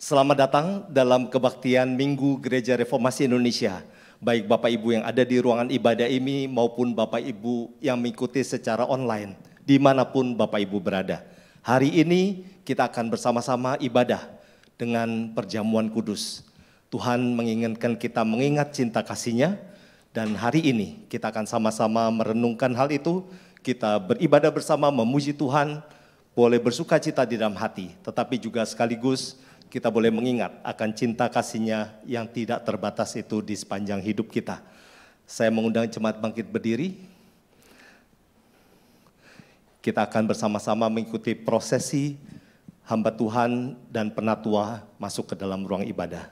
Selamat datang dalam kebaktian Minggu Gereja Reformasi Indonesia. Baik Bapak Ibu yang ada di ruangan ibadah ini maupun Bapak Ibu yang mengikuti secara online, dimanapun Bapak Ibu berada. Hari ini kita akan bersama-sama ibadah dengan perjamuan kudus. Tuhan menginginkan kita mengingat cinta kasih-Nya, dan hari ini kita akan sama-sama merenungkan hal itu. Kita beribadah bersama, memuji Tuhan, boleh bersuka cita di dalam hati, tetapi juga sekaligus kita boleh mengingat akan cinta kasih-Nya yang tidak terbatas itu di sepanjang hidup kita. Saya mengundang jemaat bangkit berdiri. Kita akan bersama-sama mengikuti prosesi hamba Tuhan dan penatua masuk ke dalam ruang ibadah.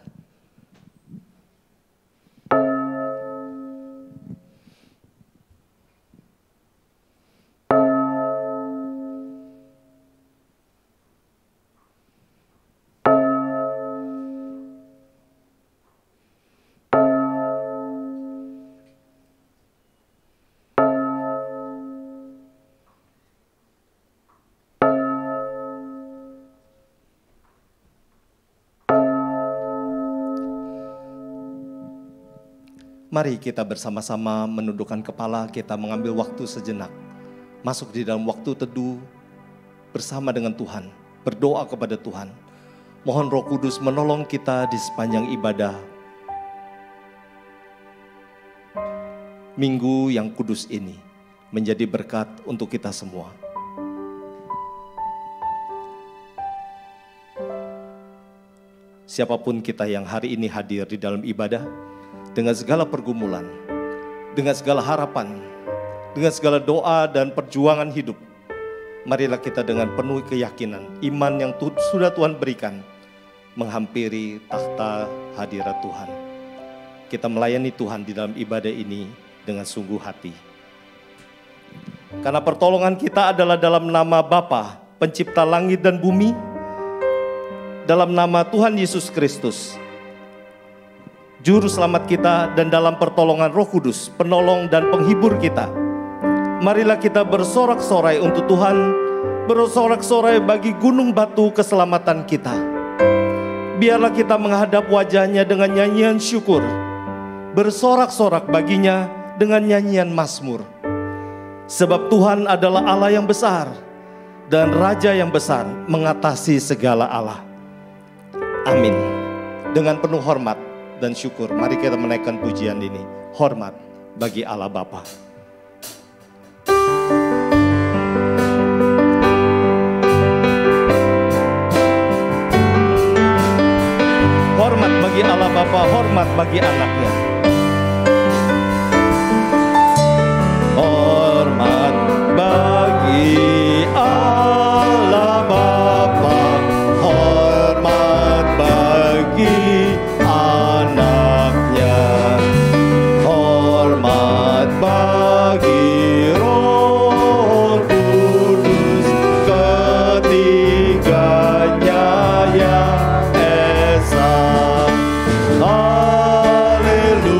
Mari kita bersama-sama menundukkan kepala, kita mengambil waktu sejenak, masuk di dalam waktu teduh bersama dengan Tuhan, berdoa kepada Tuhan. Mohon Roh Kudus menolong kita di sepanjang ibadah Minggu yang kudus ini, menjadi berkat untuk kita semua. Siapapun kita yang hari ini hadir di dalam ibadah, dengan segala pergumulan, dengan segala harapan, dengan segala doa dan perjuangan hidup, marilah kita dengan penuh keyakinan, iman yang sudah Tuhan berikan, menghampiri takhta hadirat Tuhan. Kita melayani Tuhan di dalam ibadah ini dengan sungguh hati. Karena pertolongan kita adalah dalam nama Bapa, Pencipta langit dan bumi, dalam nama Tuhan Yesus Kristus, Juru Selamat kita, dan dalam pertolongan Roh Kudus, penolong dan penghibur kita. Marilah kita bersorak-sorai untuk Tuhan, bersorak-sorai bagi gunung batu keselamatan kita. Biarlah kita menghadap wajah-Nya dengan nyanyian syukur, bersorak-sorak baginya dengan nyanyian mazmur. Sebab Tuhan adalah Allah yang besar, dan Raja yang besar mengatasi segala Allah. Amin. Dengan penuh hormat dan syukur, mari kita menaikkan pujian ini. Hormat bagi Allah Bapa. Hormat bagi Allah Bapa, hormat bagi anaknya. Hormat bagi Allah Bapa, hormat bagi anaknya, hormat bagi Roh Kudus, ketiganya yang esa. Haleluya.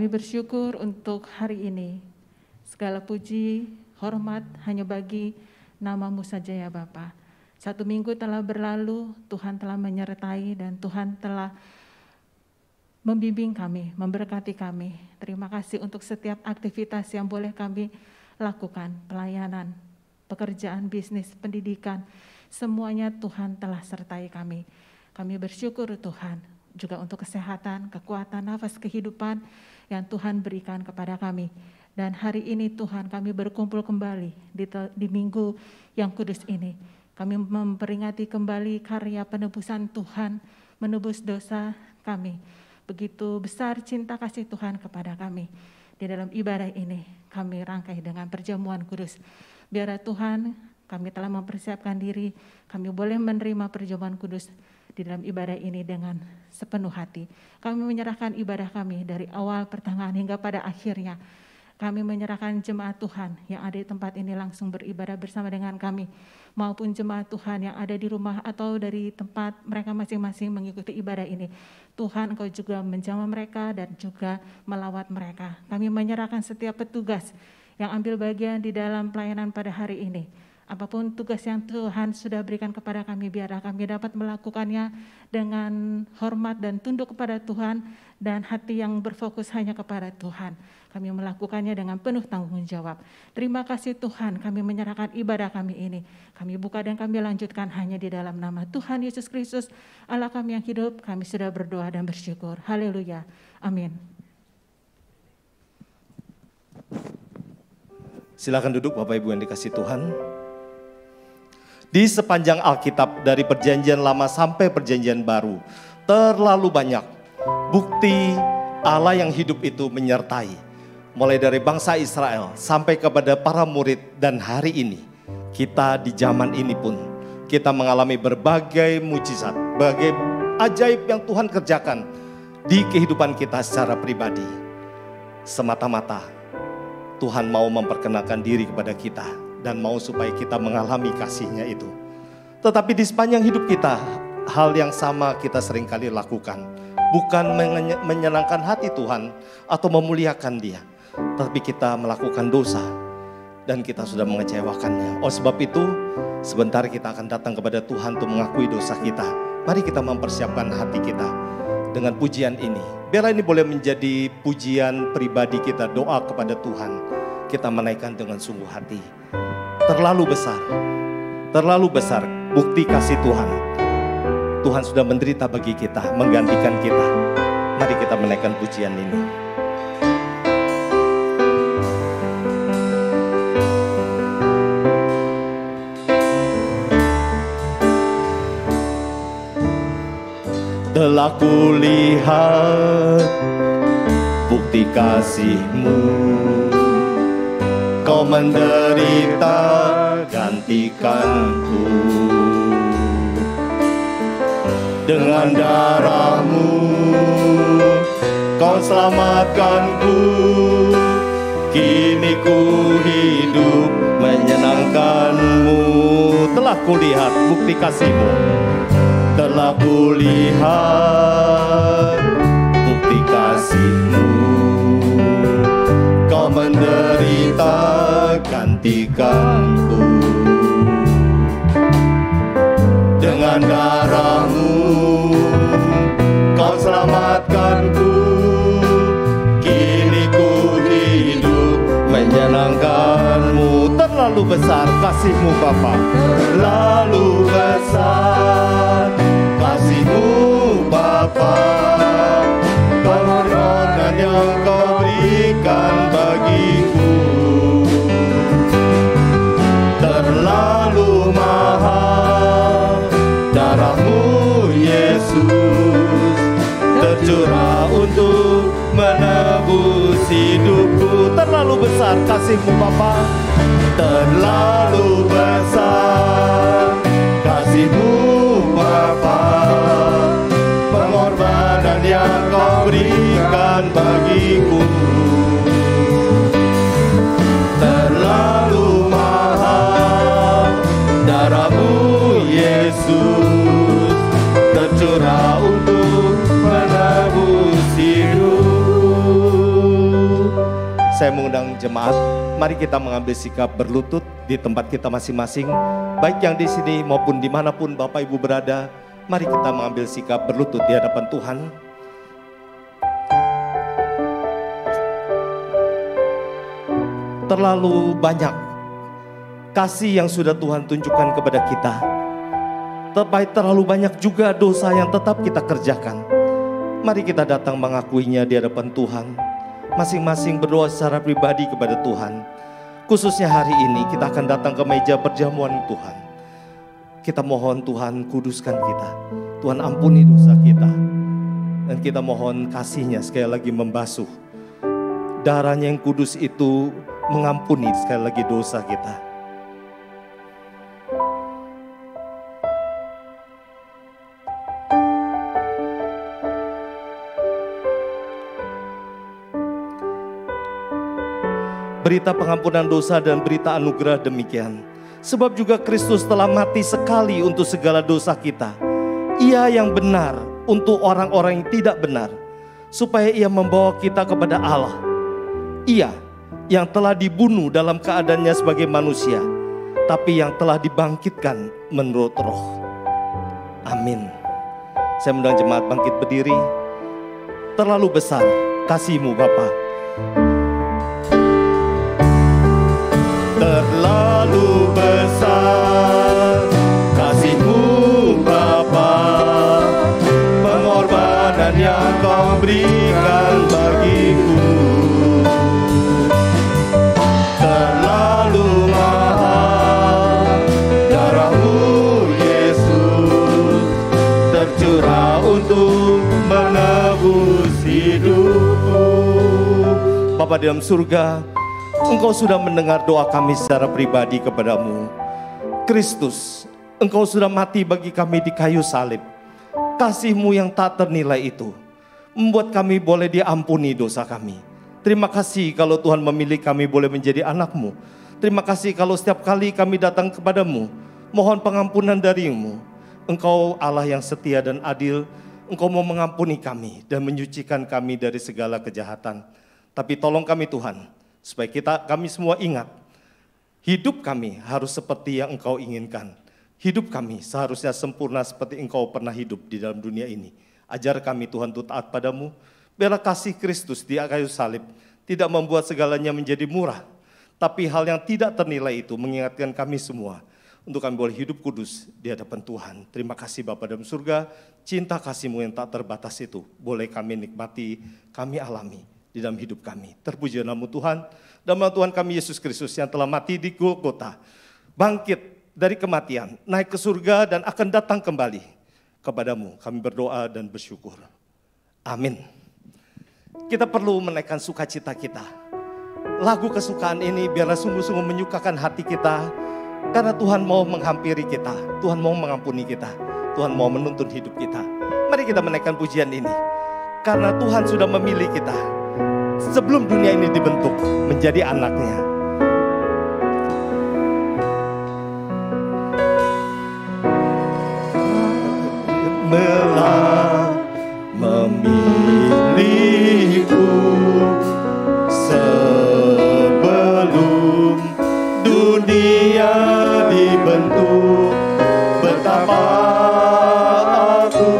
Kami bersyukur untuk hari ini. Segala puji, hormat hanya bagi nama-Mu saja ya Bapa. 1 minggu telah berlalu, Tuhan telah menyertai dan Tuhan telah membimbing kami, memberkati kami. Terima kasih untuk setiap aktivitas yang boleh kami lakukan, pelayanan, pekerjaan, bisnis, pendidikan, semuanya Tuhan telah sertai kami. Kami bersyukur Tuhan, juga untuk kesehatan, kekuatan, nafas kehidupan yang Tuhan berikan kepada kami. Dan hari ini Tuhan kami berkumpul kembali di minggu yang kudus ini. Kami memperingati kembali karya penebusan Tuhan, menebus dosa kami. Begitu besar cinta kasih Tuhan kepada kami. Di dalam ibadah ini kami rangkai dengan perjamuan kudus. Biar Tuhan kami telah mempersiapkan diri, kami boleh menerima perjamuan kudus di dalam ibadah ini dengan sepenuh hati. Kami menyerahkan ibadah kami dari awal, pertengahan hingga pada akhirnya. Kami menyerahkan jemaat Tuhan yang ada di tempat ini langsung beribadah bersama dengan kami, maupun jemaat Tuhan yang ada di rumah atau dari tempat mereka masing-masing mengikuti ibadah ini. Tuhan, Engkau juga menjamah mereka dan juga melawat mereka. Kami menyerahkan setiap petugas yang ambil bagian di dalam pelayanan pada hari ini. Apapun tugas yang Tuhan sudah berikan kepada kami, biarlah kami dapat melakukannya dengan hormat dan tunduk kepada Tuhan dan hati yang berfokus hanya kepada Tuhan. Kami melakukannya dengan penuh tanggung jawab. Terima kasih Tuhan, kami menyerahkan ibadah kami ini. Kami buka dan kami lanjutkan hanya di dalam nama Tuhan Yesus Kristus, Allah kami yang hidup. Kami sudah berdoa dan bersyukur. Haleluya. Amin. Silakan duduk Bapak Ibu yang dikasihi Tuhan. Di sepanjang Alkitab dari perjanjian lama sampai perjanjian baru, terlalu banyak bukti Allah yang hidup itu menyertai. Mulai dari bangsa Israel sampai kepada para murid, dan hari ini kita di zaman ini pun kita mengalami berbagai mujizat, berbagai ajaib yang Tuhan kerjakan di kehidupan kita secara pribadi. Semata-mata Tuhan mau memperkenalkan diri kepada kita dan mau supaya kita mengalami kasih-Nya itu. Tetapi di sepanjang hidup kita, hal yang sama kita seringkali lakukan. Bukan menyenangkan hati Tuhan atau memuliakan Dia, tapi kita melakukan dosa dan kita sudah mengecewakannya. Oleh sebab itu, sebentar kita akan datang kepada Tuhan untuk mengakui dosa kita. Mari kita mempersiapkan hati kita dengan pujian ini. Biarlah ini boleh menjadi pujian pribadi kita, doa kepada Tuhan. Kita menaikkan dengan sungguh hati. Terlalu besar bukti kasih Tuhan. Tuhan sudah menderita bagi kita, menggantikan kita. Mari kita menaikkan pujian ini. Telah kulihat bukti kasih-Mu, Kau menderita gantikanku. Dengan darah-Mu Kau selamatkanku. Kini ku hidup menyenangkan-Mu. Telah kulihat bukti kasih-Mu. Telah kulihat bukti kasih-Mu. Kau menderita gantikanku. Dengan darah-Mu Kau selamatkanku. Kini ku hidup menyenangkan-Mu. Terlalu besar kasih-Mu Bapa. Terlalu besar kasih-Mu Bapa. Pengorbanan yang Kau berikan bagiku terlalu mahal. Darah-Mu Yesus tercurah untuk menebus hidupku. Terlalu besar kasih-Mu Bapa. Terlalu besar kasih-Mu Bapa. Pengorbanan yang Kau berikan bagiku terlalu mahal. Darah-Mu Yesus tercurah untuk menebus hidup. undang jemaat, mari kita mengambil sikap berlutut di tempat kita masing-masing, baik yang di sini maupun dimanapun Bapak Ibu berada. Mari kita mengambil sikap berlutut di hadapan Tuhan. Terlalu banyak kasih yang sudah Tuhan tunjukkan kepada kita, tapi terlalu banyak juga dosa yang tetap kita kerjakan. Mari kita datang mengakuinya di hadapan Tuhan. Masing-masing berdoa secara pribadi kepada Tuhan. Khususnya hari ini kita akan datang ke meja perjamuan Tuhan. Kita mohon Tuhan kuduskan kita. Tuhan ampuni dosa kita. Dan kita mohon kasih-Nya sekali lagi membasuh. Darah-Nya yang kudus itu mengampuni sekali lagi dosa kita. Berita pengampunan dosa dan berita anugerah demikian. Sebab juga Kristus telah mati sekali untuk segala dosa kita. Ia yang benar untuk orang-orang yang tidak benar, supaya Ia membawa kita kepada Allah. Ia yang telah dibunuh dalam keadaannya sebagai manusia, tapi yang telah dibangkitkan menurut Roh. Amin. Saya mengundang jemaat bangkit berdiri. Terlalu besar kasih-Mu Bapa. Terlalu besar kasih-Mu Bapa, pengorbanan yang Kau berikan bagiku. Terlalu mahal darah-Mu Yesus, tercurah untuk menebus hidupku. Bapa di dalam surga, Engkau sudah mendengar doa kami secara pribadi kepada-Mu. Kristus, Engkau sudah mati bagi kami di kayu salib. Kasih-Mu yang tak ternilai itu membuat kami boleh diampuni dosa kami. Terima kasih kalau Tuhan memilih kami boleh menjadi anak-Mu. Terima kasih kalau setiap kali kami datang kepada-Mu, mohon pengampunan dari-Mu. Engkau Allah yang setia dan adil. Engkau mau mengampuni kami dan menyucikan kami dari segala kejahatan. Tapi tolong kami Tuhan, supaya kami semua ingat, hidup kami harus seperti yang Engkau inginkan. Hidup kami seharusnya sempurna seperti Engkau pernah hidup di dalam dunia ini. Ajar kami Tuhan untuk taat pada-Mu. Biarlah kasih Kristus di kayu salib tidak membuat segalanya menjadi murah, tapi hal yang tidak ternilai itu mengingatkan kami semua untuk kami boleh hidup kudus di hadapan Tuhan. Terima kasih Bapa dalam surga, cinta kasih-Mu yang tak terbatas itu boleh kami nikmati, kami alami di dalam hidup kami. Terpuji nama Tuhan, nama Tuhan kami Yesus Kristus yang telah mati di Golgota, bangkit dari kematian, naik ke surga dan akan datang kembali. Kepada-Mu kami berdoa dan bersyukur. Amin. Kita perlu menaikkan sukacita kita. Lagu kesukaan ini biarlah sungguh-sungguh menyukakan hati kita, karena Tuhan mau menghampiri kita, Tuhan mau mengampuni kita, Tuhan mau menuntun hidup kita. Mari kita menaikkan pujian ini, karena Tuhan sudah memilih kita sebelum dunia ini dibentuk menjadi anak-Nya. Telah memilihku sebelum dunia dibentuk. Betapa aku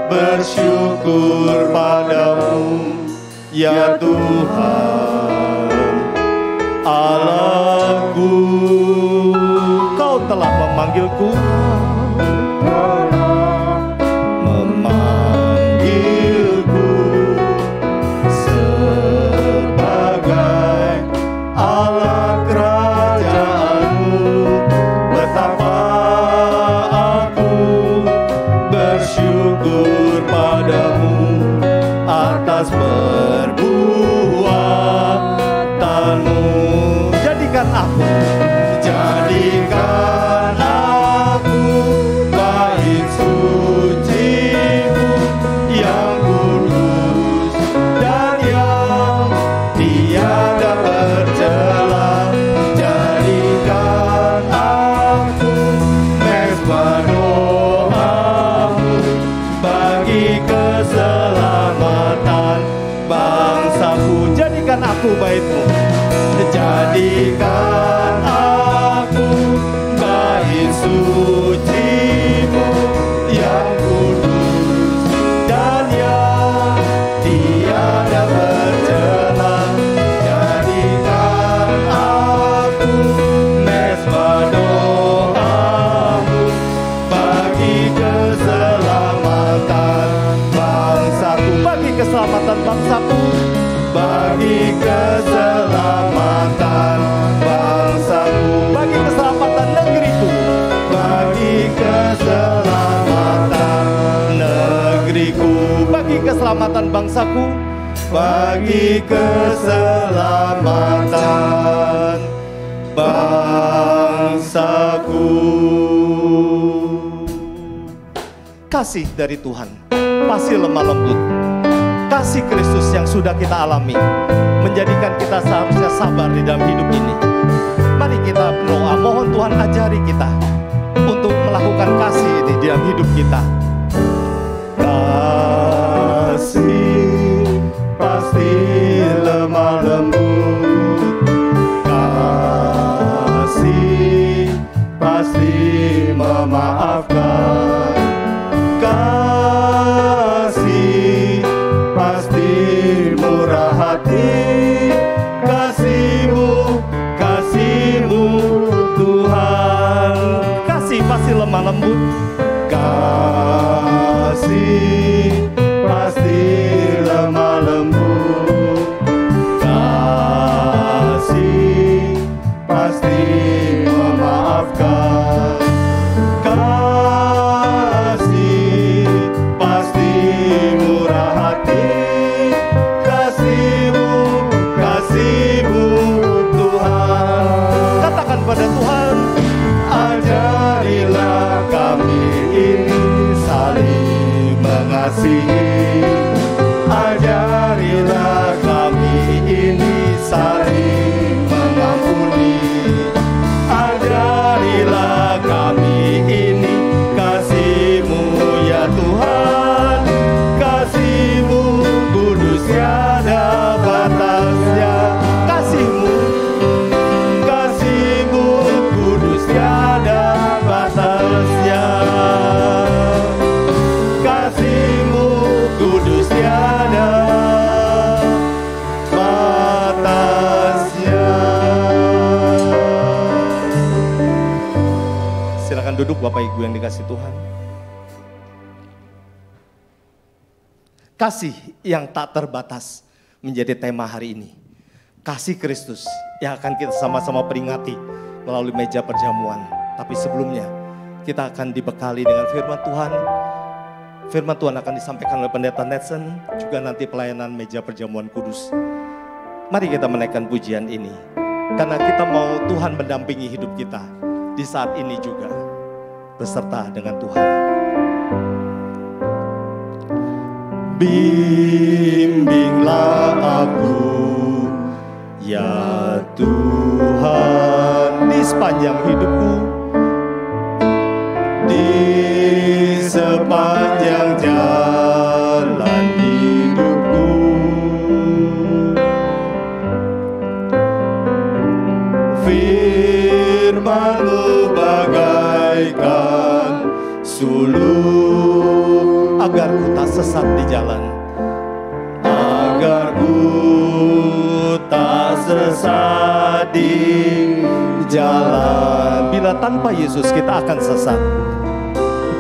bersyukur padamu, ya Tuhan Allahku. Kau telah memanggilku, sebagai Allah kerajaan-Mu. Betapa aku bersyukur padamu atas perbuatan-Mu. Jadikan aku Jadikan aku bait suci-Mu yang kudus dan yang tiada bercela. Jadikan aku mezbah doa-Mu bagi keselamatan bangsaku, bagi keselamatan bangsaku, bagi keselamatan bangsaku, bagi keselamatan negeriku, bagi keselamatan negeriku, bagi keselamatan bangsaku, bagi keselamatan bangsaku. Kasih dari Tuhan pasti lemah lembut. Kasih Kristus yang sudah kita alami menjadikan kita seharusnya sabar di dalam hidup ini. Mari kita berdoa, mohon Tuhan ajari kita untuk melakukan kasih ini di dalam hidup kita. Kasih pasti lemah lembut. Kasih pasti memaafkan. Kasih pasti murah hati. Kasih-Mu, kasih-Mu Tuhan. Kasih pasti lemah lembut. Kasih pasti lemah lembut. Kasih pasti memaafkan. Kasih pasti murah hati. Kasih-Mu, kasih-Mu Tuhan. Katakan pada Tuhan, ajarilah kami ini saling mengasihi. Ajarilah kami ini saling mengampuni. Ajarilah kami ini kasih-Mu ya Tuhan. Kasih-Mu kudus tiada batasnya. Kasih-Mu, kasih-Mu kudus tiada batasnya. Kasih-Mu kudus tiada batasnya. Silakan duduk Bapak Ibu yang dikasih Tuhan. Kasih yang tak terbatas menjadi tema hari ini. Kasih Kristus yang akan kita sama-sama peringati melalui meja perjamuan. Tapi sebelumnya kita akan dibekali dengan firman Tuhan. Firman Tuhan akan disampaikan oleh Pendeta Netson, juga nanti pelayanan meja perjamuan kudus. Mari kita menaikkan pujian ini, karena kita mau Tuhan mendampingi hidup kita di saat ini juga, beserta dengan Tuhan. Bimbinglah aku, ya Tuhan, di sepanjang hidupku, di sepanjang jalan hidupku. Firman-Mu bagaikan sulur, agar ku tak sesat di jalan, agar ku tak sesat di jalan. Bila tanpa Yesus kita akan sesat.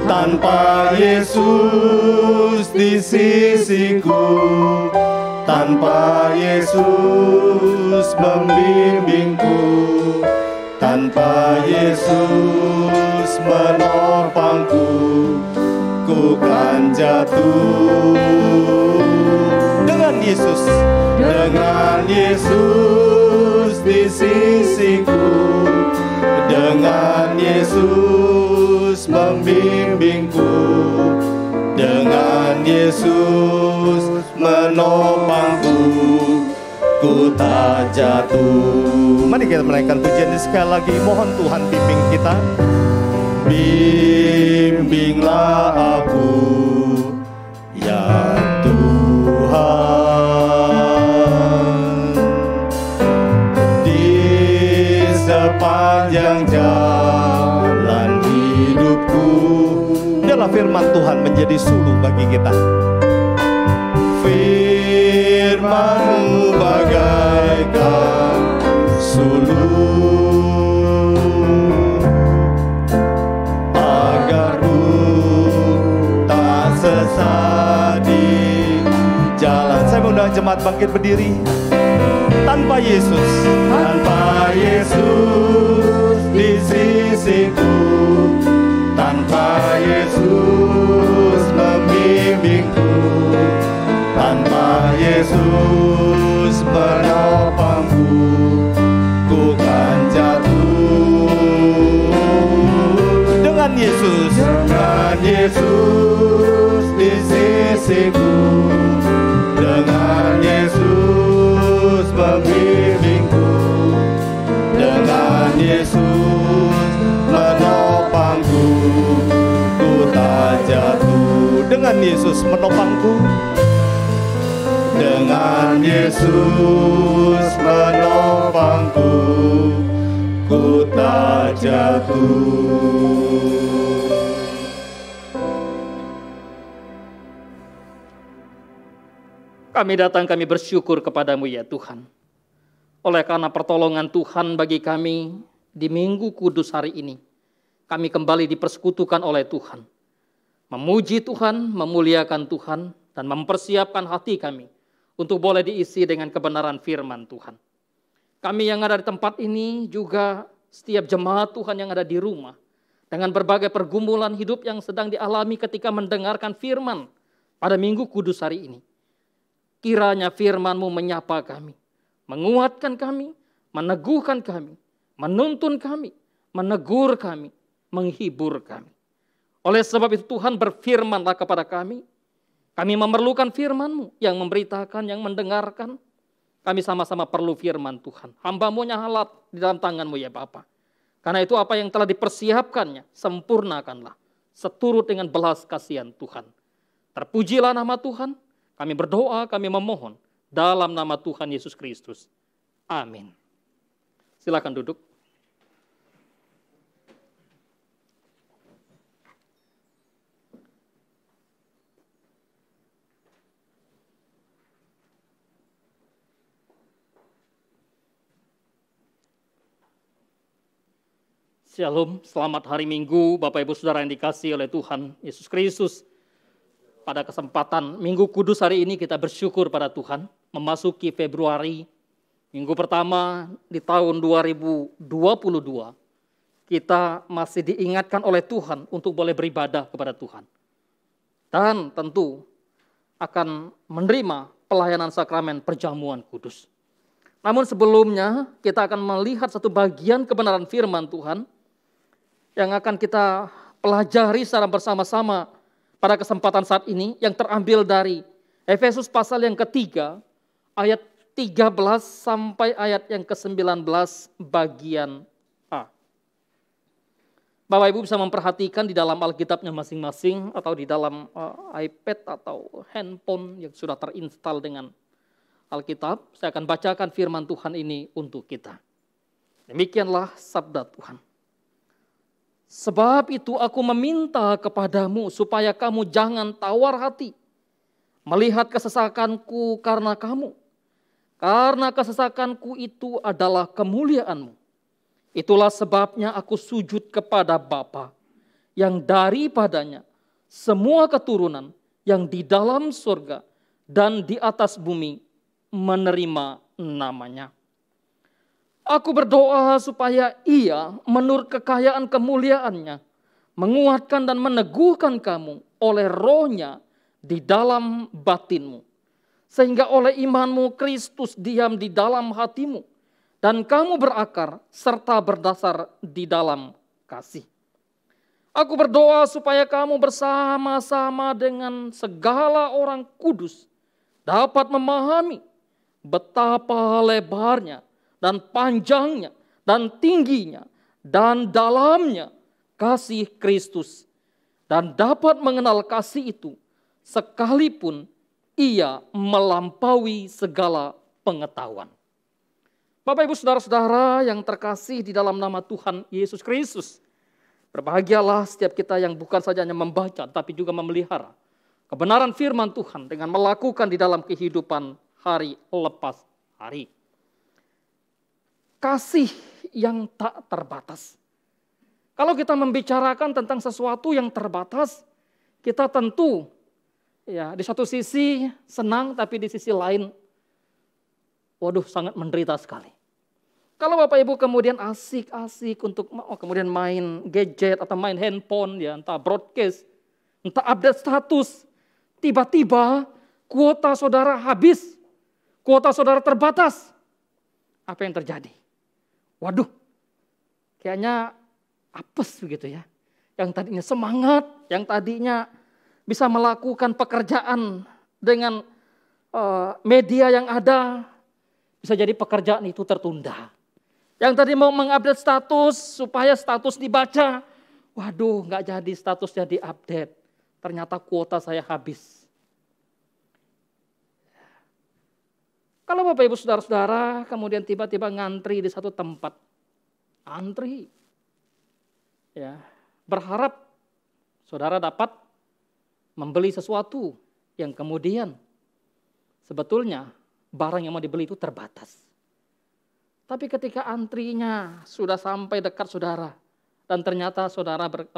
Tanpa Yesus di sisiku, tanpa Yesus membimbingku, tanpa Yesus menopangku, ku kan jatuh. Dengan Yesus di sisiku, dengan Yesus membimbingku, dengan Yesus menopangku, ku tak jatuh. Mari kita menaikkan pujian ini sekali lagi. Mohon Tuhan bimbing kita. Bimbinglah aku, ya Tuhan, di sepanjang jalan hidupku. Biarlah firman Tuhan menjadi suluh bagi kita. Firman-Mu bagaikan suluh, agar ku tak sesat di jalan. Saya mengundang jemaat bangkit berdiri. Tanpa Yesus di sisiku, tanpa Yesus membimbingku, tanpa Yesus menopangku, ku kan jatuh. Dengan Yesus di sisiku, dengan Yesus membimbingku, dengan Yesus menopangku, ku tak jatuh. Dengan Yesus menopangku, dengan Yesus menopangku, ku tak jatuh. Kami datang, kami bersyukur kepadamu ya Tuhan. Oleh karena pertolongan Tuhan bagi kami di Minggu Kudus hari ini, kami kembali dipersekutukan oleh Tuhan. Memuji Tuhan, memuliakan Tuhan, dan mempersiapkan hati kami untuk boleh diisi dengan kebenaran firman Tuhan. Kami yang ada di tempat ini juga setiap jemaat Tuhan yang ada di rumah, dengan berbagai pergumulan hidup yang sedang dialami ketika mendengarkan firman pada Minggu Kudus hari ini. Kiranya firman-Mu menyapa kami, menguatkan kami, meneguhkan kami, menuntun kami, menegur kami, menghibur kami. Oleh sebab itu Tuhan berfirmanlah kepada kami. Kami memerlukan firman-Mu yang memberitakan, yang mendengarkan. Kami sama-sama perlu firman Tuhan. Hamba-Mu nyahalat di dalam tangan-Mu ya Bapa. Karena itu apa yang telah dipersiapkannya, sempurnakanlah. Seturut dengan belas kasihan Tuhan. Terpujilah nama Tuhan. Kami berdoa, kami memohon dalam nama Tuhan Yesus Kristus. Amin. Silakan duduk. Shalom, selamat hari Minggu Bapak Ibu Saudara yang dikasihi oleh Tuhan Yesus Kristus. Pada kesempatan Minggu Kudus hari ini kita bersyukur pada Tuhan, memasuki Februari, minggu pertama di tahun 2022, kita masih diingatkan oleh Tuhan untuk boleh beribadah kepada Tuhan. Dan tentu akan menerima pelayanan sakramen perjamuan kudus. Namun sebelumnya kita akan melihat satu bagian kebenaran firman Tuhan yang akan kita pelajari secara bersama-sama pada kesempatan saat ini, yang terambil dari Efesus pasal yang ketiga, ayat 13 sampai ayat yang ke-19 bagian A. Bapak Ibu bisa memperhatikan di dalam Alkitabnya masing-masing atau di dalam iPad atau handphone yang sudah terinstal dengan Alkitab. Saya akan bacakan firman Tuhan ini untuk kita. Demikianlah sabda Tuhan. Sebab itu aku meminta kepadamu supaya kamu jangan tawar hati melihat kesesakanku karena kamu. Karena kesesakanku itu adalah kemuliaanmu. Itulah sebabnya aku sujud kepada Bapa yang daripadanya semua keturunan yang di dalam surga dan di atas bumi menerima namanya. Aku berdoa supaya Ia menurut kekayaan kemuliaannya menguatkan dan meneguhkan kamu oleh Roh-Nya di dalam batinmu. Sehingga oleh imanmu Kristus diam di dalam hatimu dan kamu berakar serta berdasar di dalam kasih. Aku berdoa supaya kamu bersama-sama dengan segala orang kudus dapat memahami betapa lebarnya dan panjangnya, dan tingginya, dan dalamnya kasih Kristus. Dan dapat mengenal kasih itu, sekalipun ia melampaui segala pengetahuan. Bapak Ibu Saudara-saudara yang terkasih di dalam nama Tuhan Yesus Kristus. Berbahagialah setiap kita yang bukan saja hanya membaca tapi juga memelihara kebenaran firman Tuhan dengan melakukan di dalam kehidupan hari lepas hari. Kasih yang tak terbatas. Kalau kita membicarakan tentang sesuatu yang terbatas, kita tentu ya di satu sisi senang tapi di sisi lain waduh sangat menderita sekali. Kalau Bapak Ibu kemudian asik-asik untuk kemudian main gadget atau main handphone, ya entah broadcast, entah update status, tiba-tiba kuota saudara habis, kuota saudara terbatas. Apa yang terjadi? Waduh, kayaknya apes begitu ya. Yang tadinya semangat, yang tadinya bisa melakukan pekerjaan dengan media yang ada, bisa jadi pekerjaan itu tertunda. Yang tadi mau mengupdate status supaya status dibaca, waduh nggak jadi statusnya diupdate. Ternyata kuota saya habis. Kalau Bapak Ibu Saudara-saudara kemudian tiba-tiba ngantri di satu tempat, antri, ya berharap saudara dapat membeli sesuatu yang kemudian sebetulnya barang yang mau dibeli itu terbatas. Tapi ketika antrinya sudah sampai dekat saudara, dan ternyata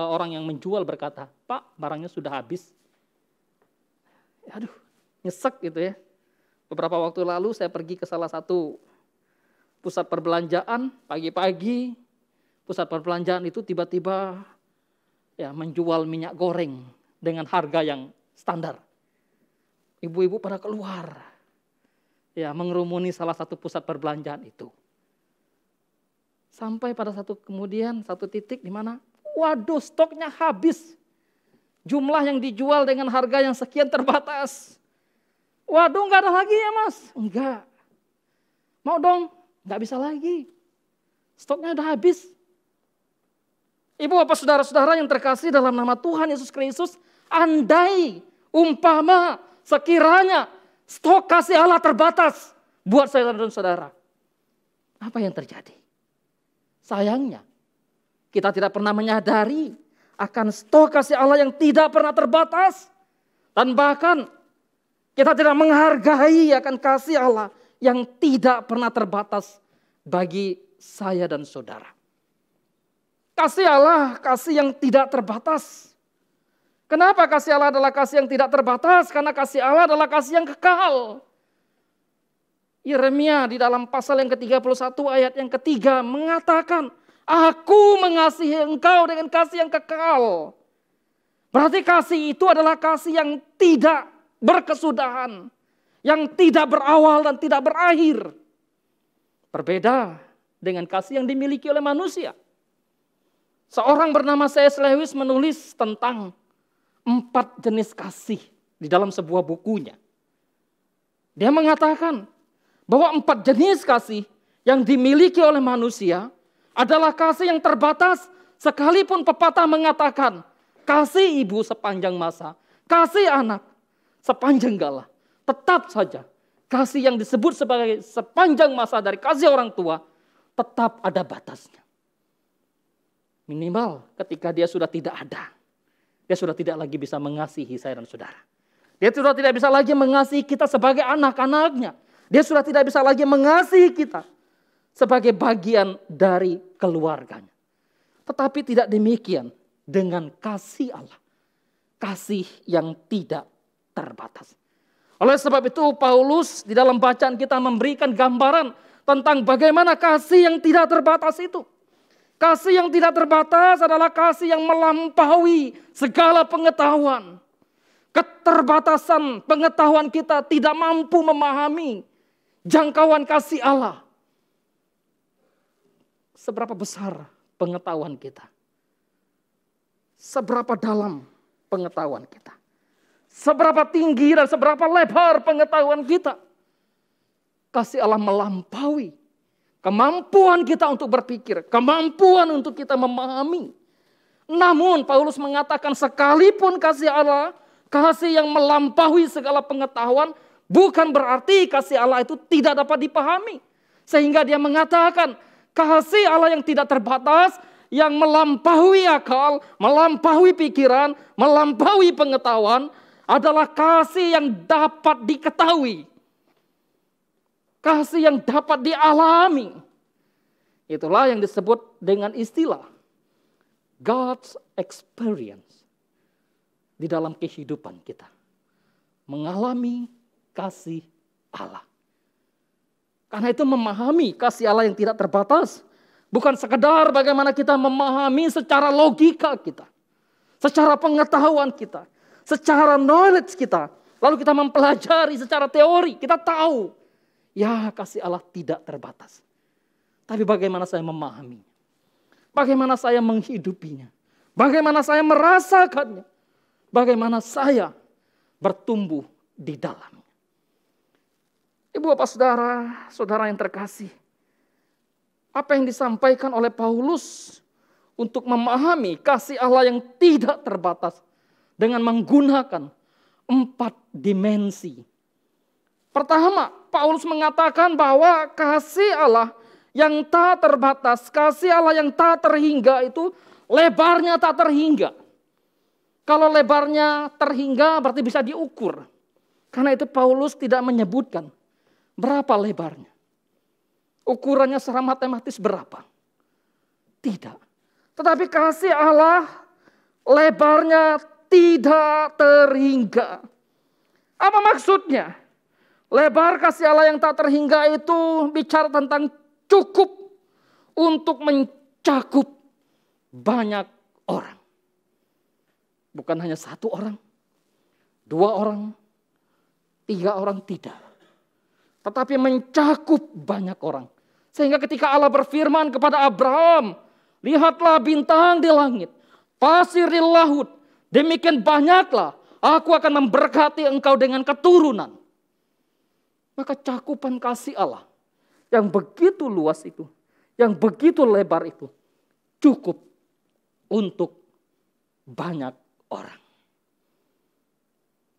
orang yang menjual berkata, Pak barangnya sudah habis. Aduh nyesek gitu ya. Beberapa waktu lalu saya pergi ke salah satu pusat perbelanjaan, pagi-pagi pusat perbelanjaan itu tiba-tiba ya menjual minyak goreng dengan harga yang standar. Ibu-ibu pada keluar, ya mengerumuni salah satu pusat perbelanjaan itu. Sampai pada satu titik di mana, waduh stoknya habis. Jumlah yang dijual dengan harga yang sekian terbatas. Waduh nggak ada lagi ya mas? Enggak. Mau dong? Nggak bisa lagi. Stoknya udah habis. Ibu bapak saudara-saudara yang terkasih dalam nama Tuhan Yesus Kristus. Andai umpama sekiranya stok kasih Allah terbatas buat saudara dan saudara. Apa yang terjadi? Sayangnya, kita tidak pernah menyadari akan stok kasih Allah yang tidak pernah terbatas. Dan bahkan kita tidak menghargai akan kasih Allah yang tidak pernah terbatas bagi saya dan saudara. Kasih Allah, kasih yang tidak terbatas. Kenapa kasih Allah adalah kasih yang tidak terbatas? Karena kasih Allah adalah kasih yang kekal. Yeremia di dalam pasal yang ke-31 ayat yang ketiga mengatakan, aku mengasihi engkau dengan kasih yang kekal. Berarti kasih itu adalah kasih yang tidak berkesudahan, yang tidak berawal dan tidak berakhir. Berbeda dengan kasih yang dimiliki oleh manusia. Seorang bernama C.S. Lewis menulis tentang 4 jenis kasih di dalam sebuah bukunya. Dia mengatakan bahwa 4 jenis kasih yang dimiliki oleh manusia adalah kasih yang terbatas, sekalipun pepatah mengatakan kasih ibu sepanjang masa, kasih anak sepanjang gala. Tetap saja kasih yang disebut sebagai sepanjang masa dari kasih orang tua tetap ada batasnya. Minimal ketika dia sudah tidak ada, dia sudah tidak lagi bisa mengasihi saya dan saudara. Dia sudah tidak bisa lagi mengasihi kita sebagai anak-anaknya. Dia sudah tidak bisa lagi mengasihi kita sebagai bagian dari keluarganya. Tetapi tidak demikian dengan kasih Allah. Kasih yang tidak terbatas. Oleh sebab itu Paulus di dalam bacaan kita memberikan gambaran tentang bagaimana kasih yang tidak terbatas itu. Kasih yang tidak terbatas adalah kasih yang melampaui segala pengetahuan. Keterbatasan pengetahuan kita tidak mampu memahami jangkauan kasih Allah. Seberapa besar pengetahuan kita? Seberapa dalam pengetahuan kita? Seberapa tinggi dan seberapa lebar pengetahuan kita? Kasih Allah melampaui kemampuan kita untuk berpikir, kemampuan untuk kita memahami. Namun Paulus mengatakan sekalipun kasih Allah, kasih yang melampaui segala pengetahuan, bukan berarti kasih Allah itu tidak dapat dipahami. Sehingga dia mengatakan kasih Allah yang tidak terbatas, yang melampaui akal, melampaui pikiran, melampaui pengetahuan, adalah kasih yang dapat diketahui. Kasih yang dapat dialami. Itulah yang disebut dengan istilah God's experience di dalam kehidupan kita. Mengalami kasih Allah. Karena itu memahami kasih Allah yang tidak terbatas bukan sekedar bagaimana kita memahami secara logika kita, secara pengetahuan kita, secara knowledge kita. Lalu kita mempelajari secara teori, kita tahu ya kasih Allah tidak terbatas. Tapi bagaimana saya memahaminya? Bagaimana saya menghidupinya? Bagaimana saya merasakannya? Bagaimana saya bertumbuh di dalamnya? Ibu bapak saudara, saudara yang terkasih. Apa yang disampaikan oleh Paulus untuk memahami kasih Allah yang tidak terbatas dengan menggunakan 4 dimensi. Pertama, Paulus mengatakan bahwa kasih Allah yang tak terbatas, kasih Allah yang tak terhingga itu lebarnya tak terhingga. Kalau lebarnya terhingga berarti bisa diukur. Karena itu Paulus tidak menyebutkan berapa lebarnya. Ukurannya secara matematis berapa? Tidak. Tetapi kasih Allah lebarnya tidak terhingga. Apa maksudnya? Lebar kasih Allah yang tak terhingga itu bicara tentang cukup untuk mencakup banyak orang. Bukan hanya 1 orang, 2 orang, 3 orang, tidak. Tetapi mencakup banyak orang. Sehingga ketika Allah berfirman kepada Abraham, lihatlah bintang di langit, pasir di laut, demikian banyaklah aku akan memberkati engkau dengan keturunan. Maka cakupan kasih Allah yang begitu luas itu, yang begitu lebar itu, cukup untuk banyak orang.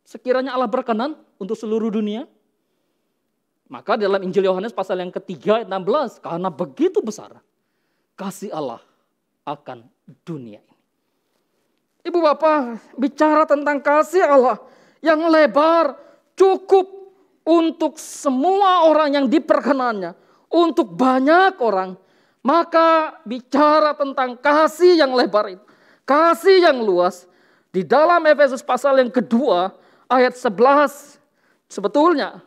Sekiranya Allah berkenan untuk seluruh dunia, maka dalam Injil Yohanes pasal yang ketiga ayat 16, karena begitu besar kasih Allah akan dunia ini. Ibu bapak, bicara tentang kasih Allah yang lebar, cukup untuk semua orang yang diperkenannya, untuk banyak orang, maka bicara tentang kasih yang lebar itu, kasih yang luas, di dalam Efesus pasal yang kedua ayat 11, sebetulnya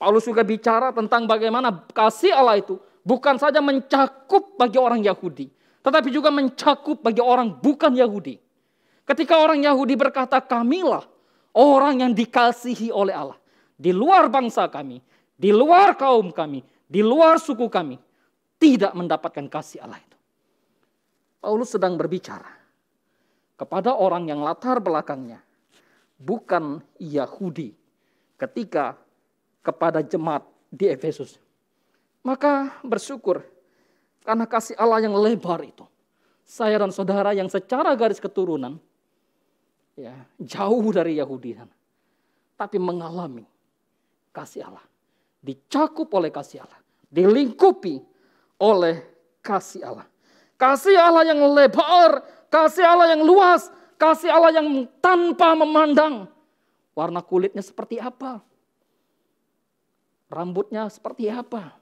Paulus juga bicara tentang bagaimana kasih Allah itu bukan saja mencakup bagi orang Yahudi, tetapi juga mencakup bagi orang bukan Yahudi. Ketika orang Yahudi berkata, kamilah orang yang dikasihi oleh Allah. Di luar bangsa kami, di luar kaum kami, di luar suku kami, tidak mendapatkan kasih Allah itu. Paulus sedang berbicara kepada orang yang latar belakangnya bukan Yahudi ketika kepada jemaat di Efesus. Maka bersyukur karena kasih Allah yang lebar itu. Saya dan saudara yang secara garis keturunan ya, jauh dari Yahudi, tapi mengalami kasih Allah. Dicakup oleh kasih Allah. Dilingkupi oleh kasih Allah. Kasih Allah yang lebar, kasih Allah yang luas, kasih Allah yang tanpa memandang warna kulitnya seperti apa. Rambutnya seperti apa?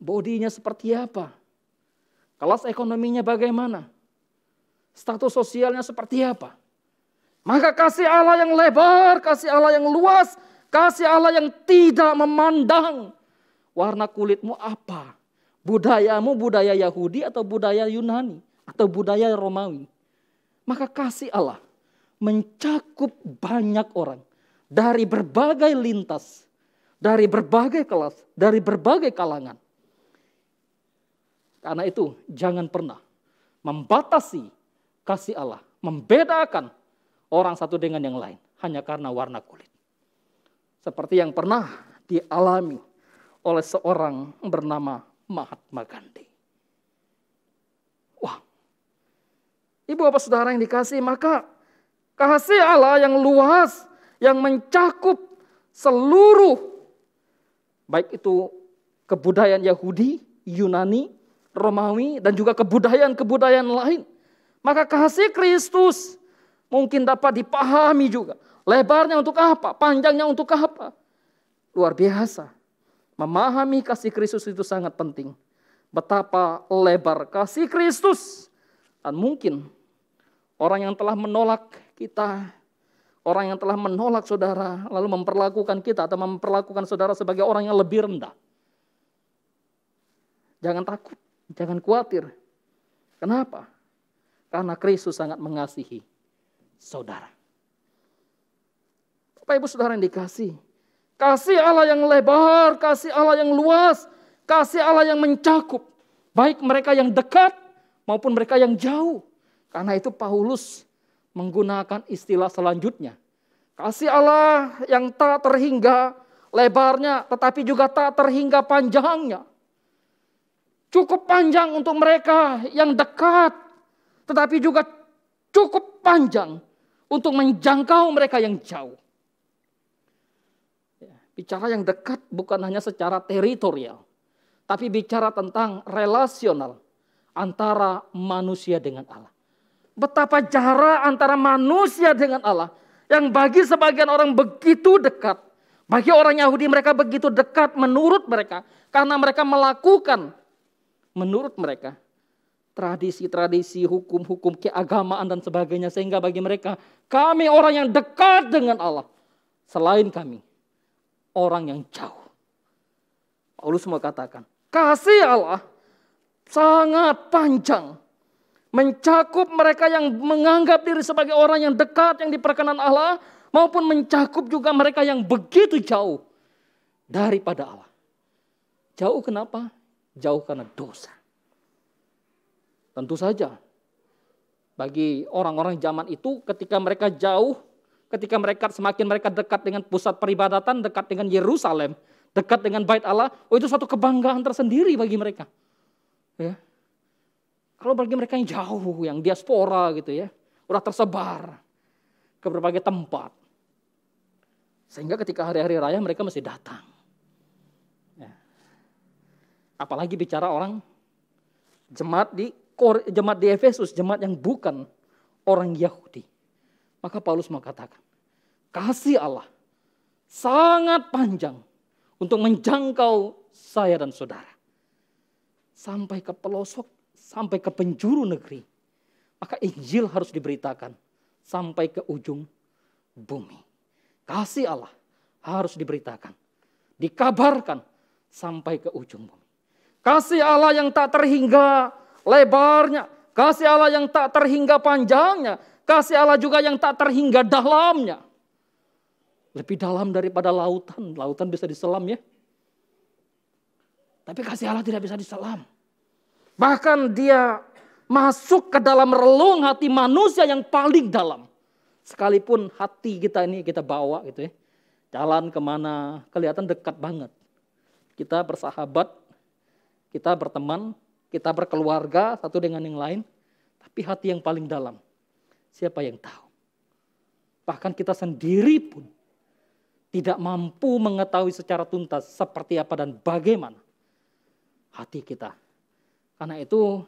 Bodinya seperti apa? Kelas ekonominya bagaimana? Status sosialnya seperti apa? Maka kasih Allah yang lebar, kasih Allah yang luas, kasih Allah yang tidak memandang warna kulitmu apa? Budayamu budaya Yahudi atau budaya Yunani atau budaya Romawi. Maka kasih Allah mencakup banyak orang dari berbagai lintas, dari berbagai kelas, dari berbagai kalangan. Karena itu jangan pernah membatasi kasih Allah, membedakan orang satu dengan yang lain hanya karena warna kulit. Seperti yang pernah dialami oleh seorang bernama Mahatma Gandhi. Wah, ibu bapak saudara yang dikasih, maka kasih Allah yang luas, yang mencakup seluruh, baik itu kebudayaan Yahudi, Yunani, Romawi, dan juga kebudayaan-kebudayaan lain. Maka kasih Kristus mungkin dapat dipahami juga. Lebarnya untuk apa? Panjangnya untuk apa? Luar biasa. Memahami kasih Kristus itu sangat penting. Betapa lebar kasih Kristus. Dan mungkin orang yang telah menolak kita, orang yang telah menolak saudara, lalu memperlakukan kita atau memperlakukan saudara sebagai orang yang lebih rendah. Jangan takut, jangan khawatir. Kenapa? Karena Kristus sangat mengasihi saudara. Bapak Ibu Saudara yang dikasihi, kasih Allah yang lebar, kasih Allah yang luas, kasih Allah yang mencakup, baik mereka yang dekat maupun mereka yang jauh. Karena itu Paulus menggunakan istilah selanjutnya. Kasih Allah yang tak terhingga lebarnya, tetapi juga tak terhingga panjangnya. Cukup panjang untuk mereka yang dekat, tetapi juga cukup panjang untuk menjangkau mereka yang jauh. Bicara yang dekat bukan hanya secara teritorial, tapi bicara tentang relasional antara manusia dengan Allah. Betapa jarak antara manusia dengan Allah yang bagi sebagian orang begitu dekat. Bagi orang Yahudi mereka begitu dekat menurut mereka. Karena mereka melakukan menurut mereka tradisi-tradisi, hukum-hukum keagamaan dan sebagainya. Sehingga bagi mereka, kami orang yang dekat dengan Allah. Selain kami, orang yang jauh. Paulus mau katakan, kasih Allah sangat panjang. Mencakup mereka yang menganggap diri sebagai orang yang dekat, yang diperkenan Allah. Maupun mencakup juga mereka yang begitu jauh daripada Allah. Jauh kenapa? Jauh karena dosa. Tentu saja bagi orang-orang zaman itu ketika mereka jauh, ketika mereka semakin mereka dekat dengan pusat peribadatan, dekat dengan Yerusalem, dekat dengan Bait Allah, itu suatu kebanggaan tersendiri bagi mereka. Ya. Kalau bagi mereka yang jauh, yang diaspora gitu ya, udah tersebar ke berbagai tempat. Sehingga ketika hari-hari raya mereka mesti datang. Ya. Apalagi bicara orang jemaat di Efesus, jemaat yang bukan orang Yahudi. Maka Paulus mengatakan, kasih Allah sangat panjang untuk menjangkau saya dan saudara. Sampai ke pelosok, sampai ke penjuru negeri. Maka Injil harus diberitakan sampai ke ujung bumi. Kasih Allah harus diberitakan, dikabarkan sampai ke ujung bumi. Kasih Allah yang tak terhingga lebarnya, kasih Allah yang tak terhingga panjangnya, kasih Allah juga yang tak terhingga dalamnya. Lebih dalam daripada lautan. Lautan bisa diselam ya. Tapi kasih Allah tidak bisa diselam. Bahkan dia masuk ke dalam relung hati manusia yang paling dalam. Sekalipun hati kita ini kita bawa gitu ya. Jalan kemana kelihatan dekat banget. Kita bersahabat, kita berteman, kita berkeluarga satu dengan yang lain. Tapi hati yang paling dalam, siapa yang tahu? Bahkan kita sendiri pun tidak mampu mengetahui secara tuntas seperti apa dan bagaimana hati kita. Karena itu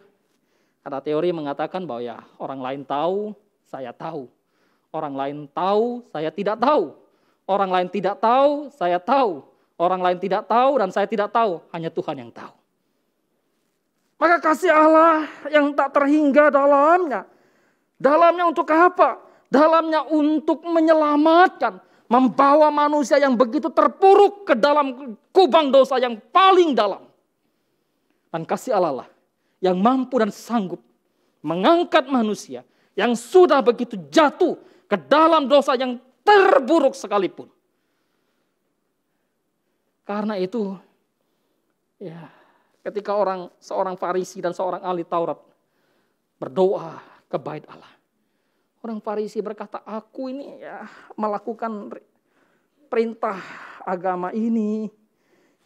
ada teori mengatakan bahwa ya orang lain tahu, saya tahu. Orang lain tahu, saya tidak tahu. Orang lain tidak tahu, saya tahu. Orang lain tidak tahu dan saya tidak tahu. Hanya Tuhan yang tahu. Maka kasih Allah yang tak terhingga dalamnya. Dalamnya untuk apa? Dalamnya untuk menyelamatkan. Membawa manusia yang begitu terpuruk ke dalam kubang dosa yang paling dalam. Dan kasih Allah lah yang mampu dan sanggup mengangkat manusia yang sudah begitu jatuh ke dalam dosa yang terburuk sekalipun. Karena itu, ya, ketika seorang Farisi dan seorang ahli Taurat berdoa ke Bait Allah, orang Farisi berkata, aku ini ya melakukan perintah agama ini,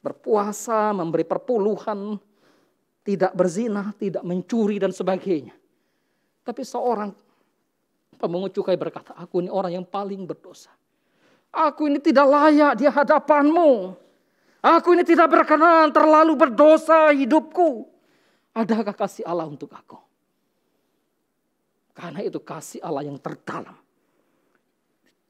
berpuasa, memberi perpuluhan, tidak berzina, tidak mencuri dan sebagainya. Tapi seorang pemungut cukai berkata, aku ini orang yang paling berdosa. Aku ini tidak layak di hadapanmu. Aku ini tidak berkenan, terlalu berdosa hidupku. Adakah kasih Allah untuk aku? Karena itu kasih Allah yang terdalam.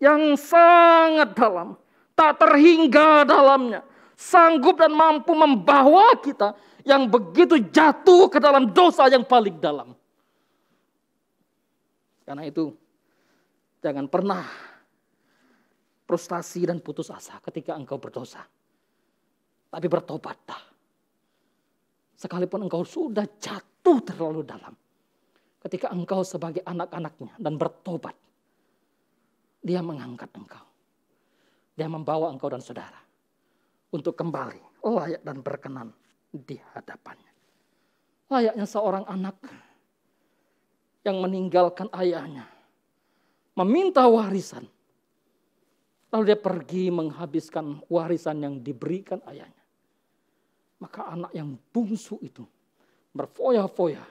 Yang sangat dalam. Tak terhingga dalamnya. Sanggup dan mampu membawa kita yang begitu jatuh ke dalam dosa yang paling dalam. Karena itu jangan pernah frustasi dan putus asa ketika engkau berdosa. Tapi bertobatlah. Sekalipun engkau sudah jatuh terlalu dalam. Ketika engkau sebagai anak-anaknya dan bertobat. Dia mengangkat engkau. Dia membawa engkau dan saudara. Untuk kembali layak dan berkenan di hadapannya. Layaknya seorang anak yang meninggalkan ayahnya. Meminta warisan. Lalu dia pergi menghabiskan warisan yang diberikan ayahnya. Maka anak yang bungsu itu berfoya-foya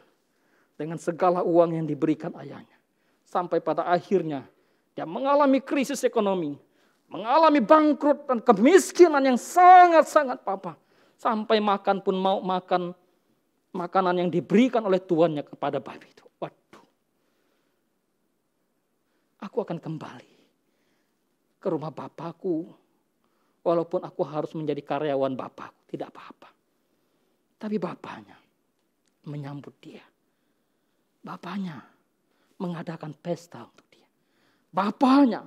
dengan segala uang yang diberikan ayahnya. Sampai pada akhirnya dia mengalami krisis ekonomi. Mengalami bangkrut dan kemiskinan yang sangat-sangat parah. Sampai makan pun mau makan makanan yang diberikan oleh tuannya kepada babi itu. Waduh. Aku akan kembali ke rumah bapakku. Walaupun aku harus menjadi karyawan bapakku. Tidak apa-apa. Tapi bapaknya menyambut dia. Bapaknya mengadakan pesta untuk dia. Bapaknya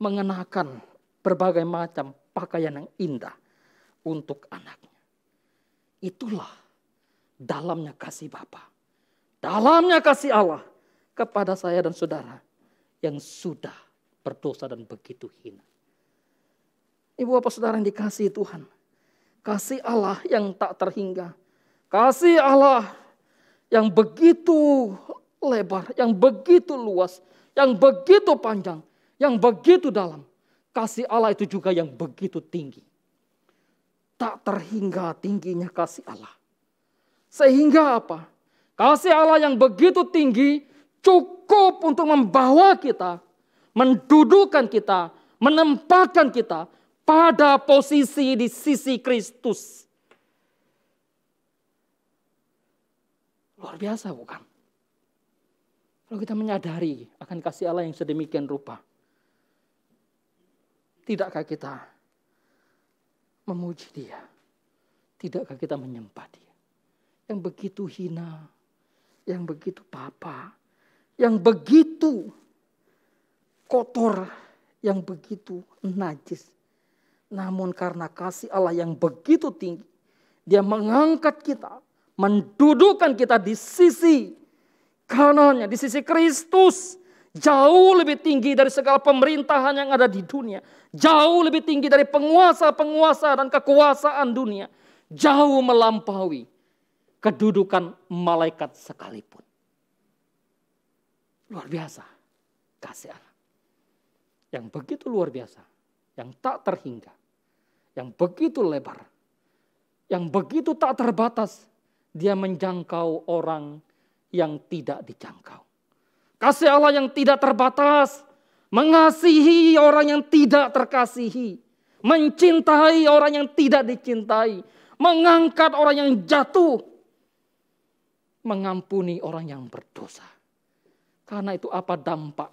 mengenakan berbagai macam pakaian yang indah untuk anaknya. Itulah dalamnya kasih Bapa. Dalamnya kasih Allah kepada saya dan saudara yang sudah berdosa dan begitu hina. Ibu bapak saudara yang dikasihi Tuhan. Kasih Allah yang tak terhingga. Kasih Allah yang begitu lebar, yang begitu luas, yang begitu panjang, yang begitu dalam. Kasih Allah itu juga yang begitu tinggi. Tak terhingga tingginya kasih Allah. Sehingga apa? Kasih Allah yang begitu tinggi cukup untuk membawa kita, mendudukan kita, menempatkan kita pada posisi di sisi Kristus. Luar biasa bukan? Kalau kita menyadari akan kasih Allah yang sedemikian rupa. Tidakkah kita memuji dia? Tidakkah kita menyembah dia? Yang begitu hina, yang begitu papa, yang begitu kotor, yang begitu najis. Namun karena kasih Allah yang begitu tinggi, dia mengangkat kita, mendudukan kita di sisi kanannya, di sisi Kristus. Jauh lebih tinggi dari segala pemerintahan yang ada di dunia. Jauh lebih tinggi dari penguasa-penguasa dan kekuasaan dunia. Jauh melampaui kedudukan malaikat sekalipun. Luar biasa kasih Allah. Yang begitu luar biasa. Yang tak terhingga. Yang begitu lebar. Yang begitu tak terbatas. Dia menjangkau orang yang tidak dijangkau. Kasih Allah yang tidak terbatas. Mengasihi orang yang tidak terkasihi. Mencintai orang yang tidak dicintai. Mengangkat orang yang jatuh. Mengampuni orang yang berdosa. Karena itu apa dampak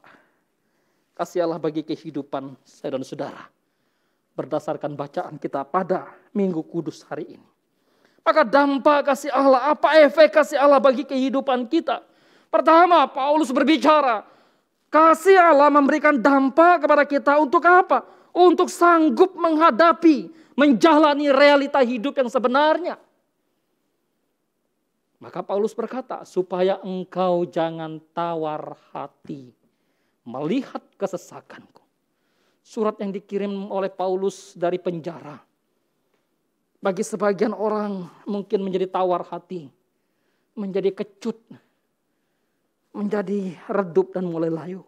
kasih Allah bagi kehidupan saya dan saudara. Berdasarkan bacaan kita pada Minggu Kudus hari ini. Maka dampak kasih Allah, apa efek kasih Allah bagi kehidupan kita? Pertama, Paulus berbicara, kasih Allah memberikan dampak kepada kita untuk apa? Untuk sanggup menghadapi, menjalani realita hidup yang sebenarnya. Maka Paulus berkata, supaya engkau jangan tawar hati melihat kesesakanku. Surat yang dikirim oleh Paulus dari penjara. Bagi sebagian orang mungkin menjadi tawar hati, menjadi kecut, menjadi redup dan mulai layu.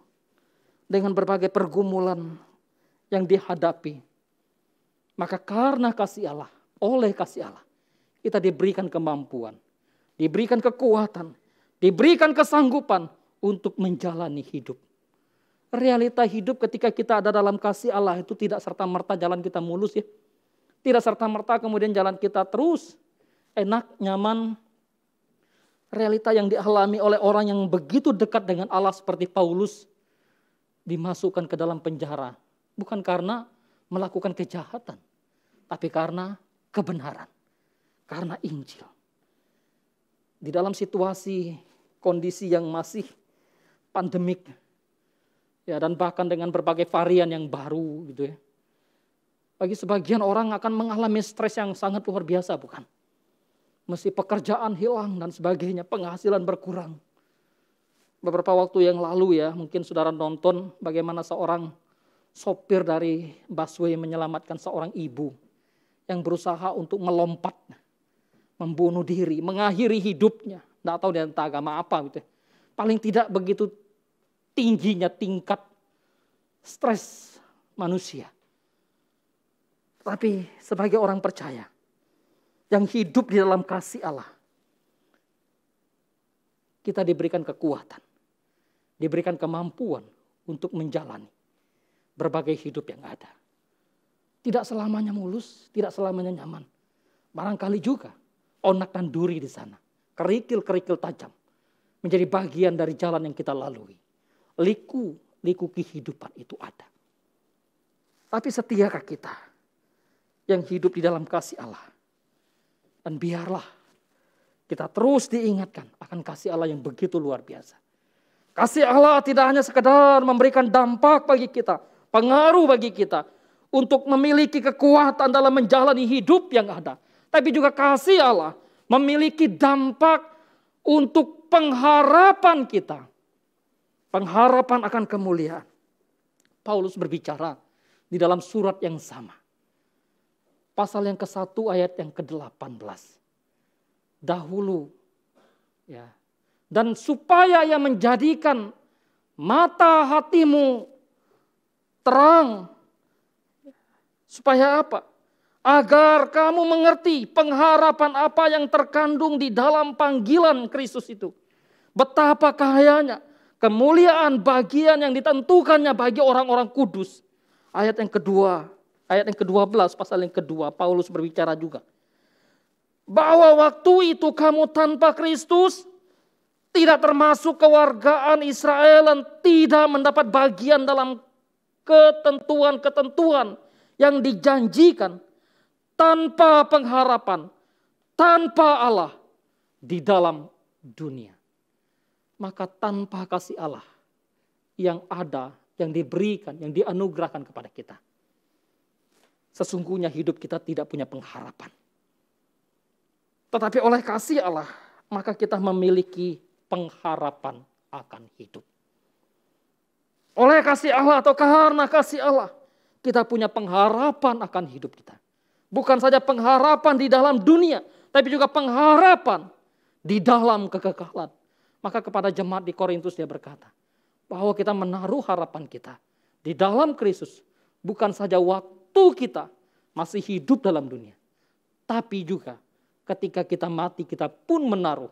Dengan berbagai pergumulan yang dihadapi. Maka karena kasih Allah, oleh kasih Allah, kita diberikan kemampuan, diberikan kekuatan, diberikan kesanggupan untuk menjalani hidup. Realita hidup ketika kita ada dalam kasih Allah itu tidak serta-merta jalan kita mulus ya. Tidak serta-merta kemudian jalan kita terus enak, nyaman. Realita yang dialami oleh orang yang begitu dekat dengan Allah seperti Paulus dimasukkan ke dalam penjara. Bukan karena melakukan kejahatan, tapi karena kebenaran, karena Injil. Di dalam situasi kondisi yang masih pandemik, ya, dan bahkan dengan berbagai varian yang baru gitu ya. Bagi sebagian orang akan mengalami stres yang sangat luar biasa, bukan? Mesti pekerjaan hilang dan sebagainya, penghasilan berkurang. Beberapa waktu yang lalu ya, mungkin saudara nonton bagaimana seorang sopir dari busway menyelamatkan seorang ibu yang berusaha untuk melompat, membunuh diri, mengakhiri hidupnya. Tidak tahu dia entah agama apa gitu. Paling tidak begitu tingginya tingkat stres manusia. Tapi sebagai orang percaya yang hidup di dalam kasih Allah, kita diberikan kekuatan, diberikan kemampuan untuk menjalani berbagai hidup yang ada. Tidak selamanya mulus, tidak selamanya nyaman. Barangkali juga onak dan duri di sana, kerikil-kerikil tajam, menjadi bagian dari jalan yang kita lalui. Liku kehidupan itu ada. Tapi setiakah kita yang hidup di dalam kasih Allah? Dan biarlah kita terus diingatkan akan kasih Allah yang begitu luar biasa. Kasih Allah tidak hanya sekedar memberikan dampak bagi kita, pengaruh bagi kita, untuk memiliki kekuatan dalam menjalani hidup yang ada. Tapi juga kasih Allah memiliki dampak untuk pengharapan kita. Pengharapan akan kemuliaan. Paulus berbicara di dalam surat yang sama. Pasal yang ke-1 ayat yang ke-18. Dahulu, ya, dan supaya ia menjadikan mata hatimu terang. Supaya apa? Agar kamu mengerti pengharapan apa yang terkandung di dalam panggilan Kristus itu. Betapa kayanya kemuliaan bagian yang ditentukannya bagi orang-orang kudus. Ayat yang kedua. Ayat yang ke-12, pasal yang kedua, Paulus berbicara juga. Bahwa waktu itu kamu tanpa Kristus, tidak termasuk kewargaan Israel dan tidak mendapat bagian dalam ketentuan-ketentuan yang dijanjikan, tanpa pengharapan, tanpa Allah di dalam dunia. Maka tanpa kasih Allah yang ada, yang diberikan, yang dianugerahkan kepada kita, sesungguhnya hidup kita tidak punya pengharapan. Tetapi oleh kasih Allah, maka kita memiliki pengharapan akan hidup. Oleh kasih Allah atau karena kasih Allah, kita punya pengharapan akan hidup kita. Bukan saja pengharapan di dalam dunia, tapi juga pengharapan di dalam kekekalan. Maka kepada jemaat di Korintus dia berkata, bahwa kita menaruh harapan kita di dalam Kristus, bukan saja waktu kita masih hidup dalam dunia, tapi juga ketika kita mati kita pun menaruh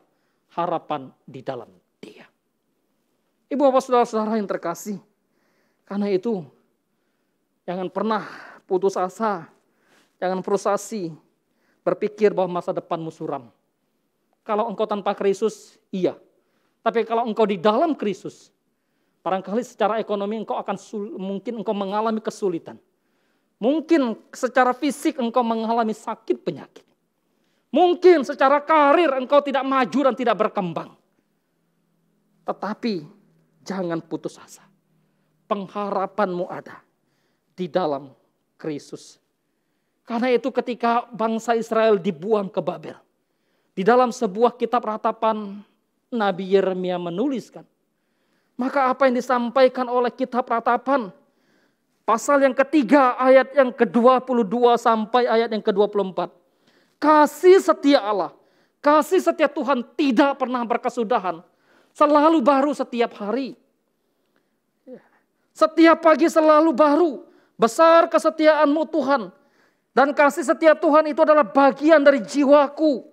harapan di dalam Dia. Ibu bapak saudara-saudara yang terkasih, karena itu jangan pernah putus asa, jangan frustasi, berpikir bahwa masa depanmu suram. Kalau engkau tanpa Kristus, iya. Tapi kalau engkau di dalam Kristus, barangkali secara ekonomi engkau akan mungkin engkau mengalami kesulitan. Mungkin secara fisik engkau mengalami sakit penyakit. Mungkin secara karir engkau tidak maju dan tidak berkembang. Tetapi jangan putus asa. Pengharapanmu ada di dalam Kristus. Karena itu ketika bangsa Israel dibuang ke Babel, di dalam sebuah kitab ratapan Nabi Yeremia menuliskan, maka apa yang disampaikan oleh kitab ratapan, pasal yang ketiga ayat yang ke-22 sampai ayat yang ke-24. Kasih setia Allah, kasih setia Tuhan tidak pernah berkesudahan, selalu baru setiap hari. Setiap pagi selalu baru, besar kesetiaanmu Tuhan. Dan kasih setia Tuhan itu adalah bagian dari jiwaku.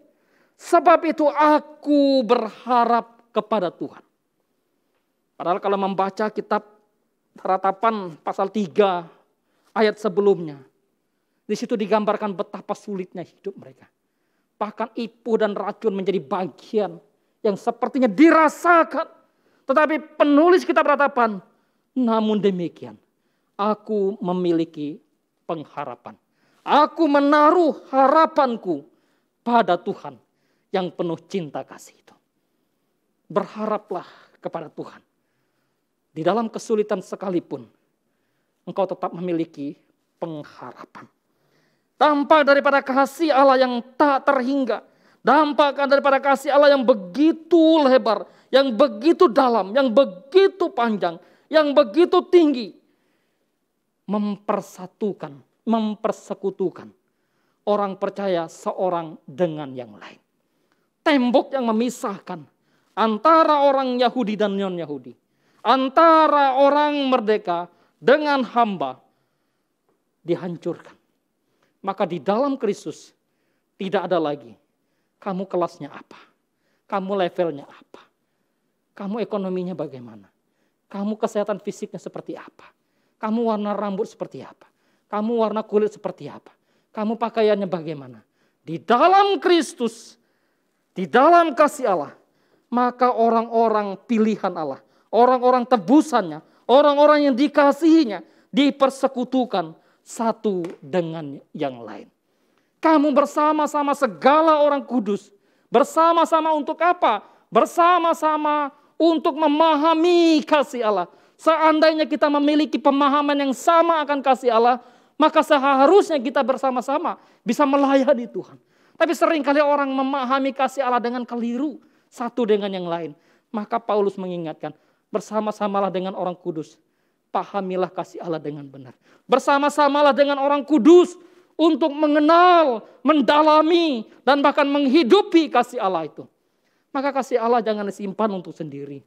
Sebab itu aku berharap kepada Tuhan. Padahal kalau membaca kitab ratapan pasal 3 ayat sebelumnya, Di situ digambarkan betapa sulitnya hidup mereka. Bahkan ipuh dan racun menjadi bagian yang sepertinya dirasakan. Tetapi penulis kitab Ratapan, namun demikian, aku memiliki pengharapan. Aku menaruh harapanku pada Tuhan yang penuh cinta kasih itu. Berharaplah kepada Tuhan. Di dalam kesulitan sekalipun, engkau tetap memiliki pengharapan. Dampak daripada kasih Allah yang tak terhingga. Dampak daripada kasih Allah yang begitu lebar, yang begitu dalam, yang begitu panjang, yang begitu tinggi. Mempersekutukan orang percaya seorang dengan yang lain. Tembok yang memisahkan antara orang Yahudi dan non-Yahudi. Antara orang merdeka dengan hamba dihancurkan. Maka di dalam Kristus tidak ada lagi kamu kelasnya apa, kamu levelnya apa, kamu ekonominya bagaimana, kamu kesehatan fisiknya seperti apa, kamu warna rambut seperti apa, kamu warna kulit seperti apa, kamu pakaiannya bagaimana. Di dalam Kristus, di dalam kasih Allah, maka orang-orang pilihan Allah, orang-orang tebusannya, orang-orang yang dikasihinya, dipersekutukan satu dengan yang lain. Kamu bersama-sama segala orang kudus. Bersama-sama untuk apa? Bersama-sama untuk memahami kasih Allah. Seandainya kita memiliki pemahaman yang sama akan kasih Allah, maka seharusnya kita bersama-sama bisa melayani Tuhan. Tapi seringkali orang memahami kasih Allah dengan keliru, satu dengan yang lain. Maka Paulus mengingatkan, bersama-samalah dengan orang kudus. Pahamilah kasih Allah dengan benar. Bersama-samalah dengan orang kudus untuk mengenal, mendalami, dan bahkan menghidupi kasih Allah itu. Maka kasih Allah jangan disimpan untuk sendiri.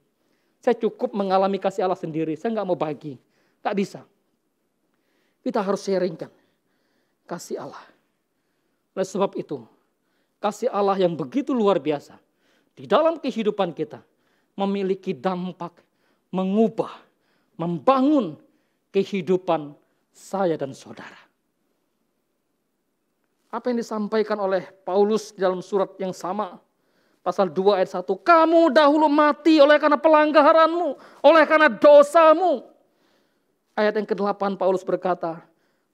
Saya cukup mengalami kasih Allah sendiri, saya nggak mau bagi. Tak bisa. Kita harus sharingkan kasih Allah. Oleh sebab itu, kasih Allah yang begitu luar biasa di dalam kehidupan kita memiliki dampak mengubah, membangun kehidupan saya dan saudara. Apa yang disampaikan oleh Paulus dalam surat yang sama, pasal 2 ayat 1. Kamu dahulu mati oleh karena pelanggaranmu, oleh karena dosamu. Ayat yang ke-8 Paulus berkata,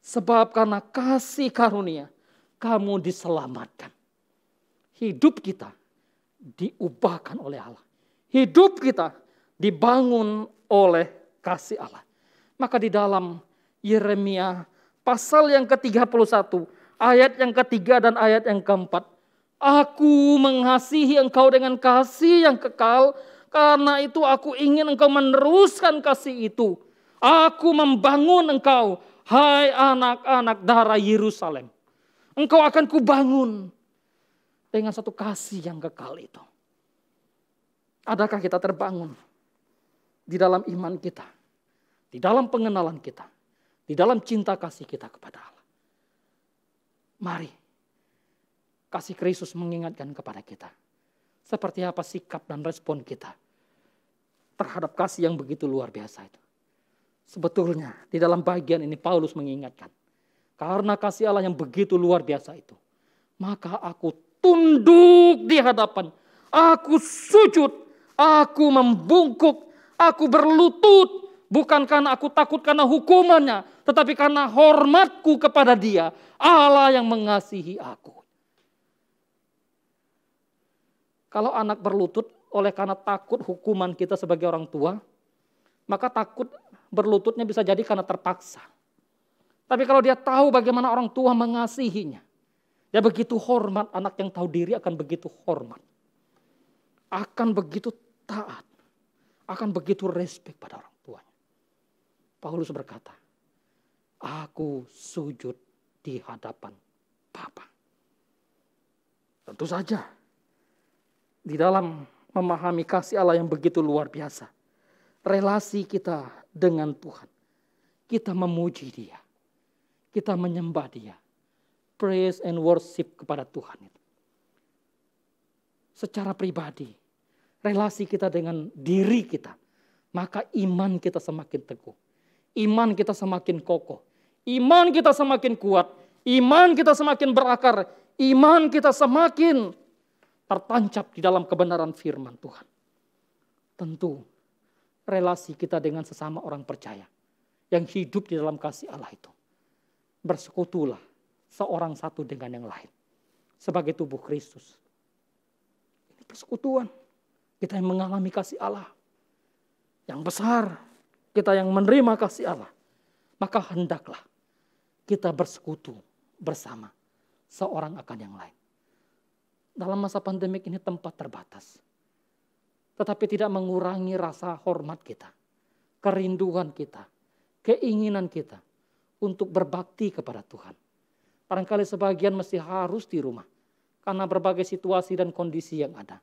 sebab karena kasih karunia kamu diselamatkan. Hidup kita diubahkan oleh Allah. Hidup kita dibangun oleh kasih Allah. Maka di dalam Yeremia pasal yang ke-31, ayat yang ketiga dan ayat yang keempat. Aku mengasihi engkau dengan kasih yang kekal, karena itu aku ingin engkau meneruskan kasih itu. Aku membangun engkau, hai anak-anak darah Yerusalem. Engkau akan kubangun dengan satu kasih yang kekal itu. Adakah kita terbangun di dalam iman kita, di dalam pengenalan kita, di dalam cinta kasih kita kepada Allah? Mari, kasih Kristus mengingatkan kepada kita. Seperti apa sikap dan respon kita terhadap kasih yang begitu luar biasa itu. Sebetulnya di dalam bagian ini Paulus mengingatkan. Karena kasih Allah yang begitu luar biasa itu. Maka aku tunduk di hadapan. Aku sujud. Aku membungkuk. Aku berlutut. Bukan karena aku takut karena hukumannya. Tetapi karena hormatku kepada Dia. Allah yang mengasihi aku. Kalau anak berlutut oleh karena takut hukuman kita sebagai orang tua, maka takut berlututnya bisa jadi karena terpaksa. Tapi kalau dia tahu bagaimana orang tua mengasihinya, dia begitu hormat, anak yang tahu diri akan begitu hormat. Akan begitu taat, akan begitu respek pada orang tuanya. Paulus berkata, aku sujud di hadapan Bapa. Tentu saja, di dalam memahami kasih Allah yang begitu luar biasa, relasi kita dengan Tuhan, kita memuji Dia, kita menyembah Dia, praise and worship kepada Tuhan itu. Secara pribadi, relasi kita dengan diri kita, maka iman kita semakin teguh, iman kita semakin kokoh, iman kita semakin kuat, iman kita semakin berakar, iman kita semakin tertancap di dalam kebenaran firman Tuhan. Tentu relasi kita dengan sesama orang percaya yang hidup di dalam kasih Allah itu. Bersekutulah seorang satu dengan yang lain. Sebagai tubuh Kristus. Ini persekutuan. Kita yang mengalami kasih Allah. Yang besar. Kita yang menerima kasih Allah. Maka hendaklah kita bersekutu bersama seorang akan yang lain. Dalam masa pandemik ini tempat terbatas. Tetapi tidak mengurangi rasa hormat kita. Kerinduan kita. Keinginan kita untuk berbakti kepada Tuhan. Barangkali sebagian masih harus di rumah karena berbagai situasi dan kondisi yang ada.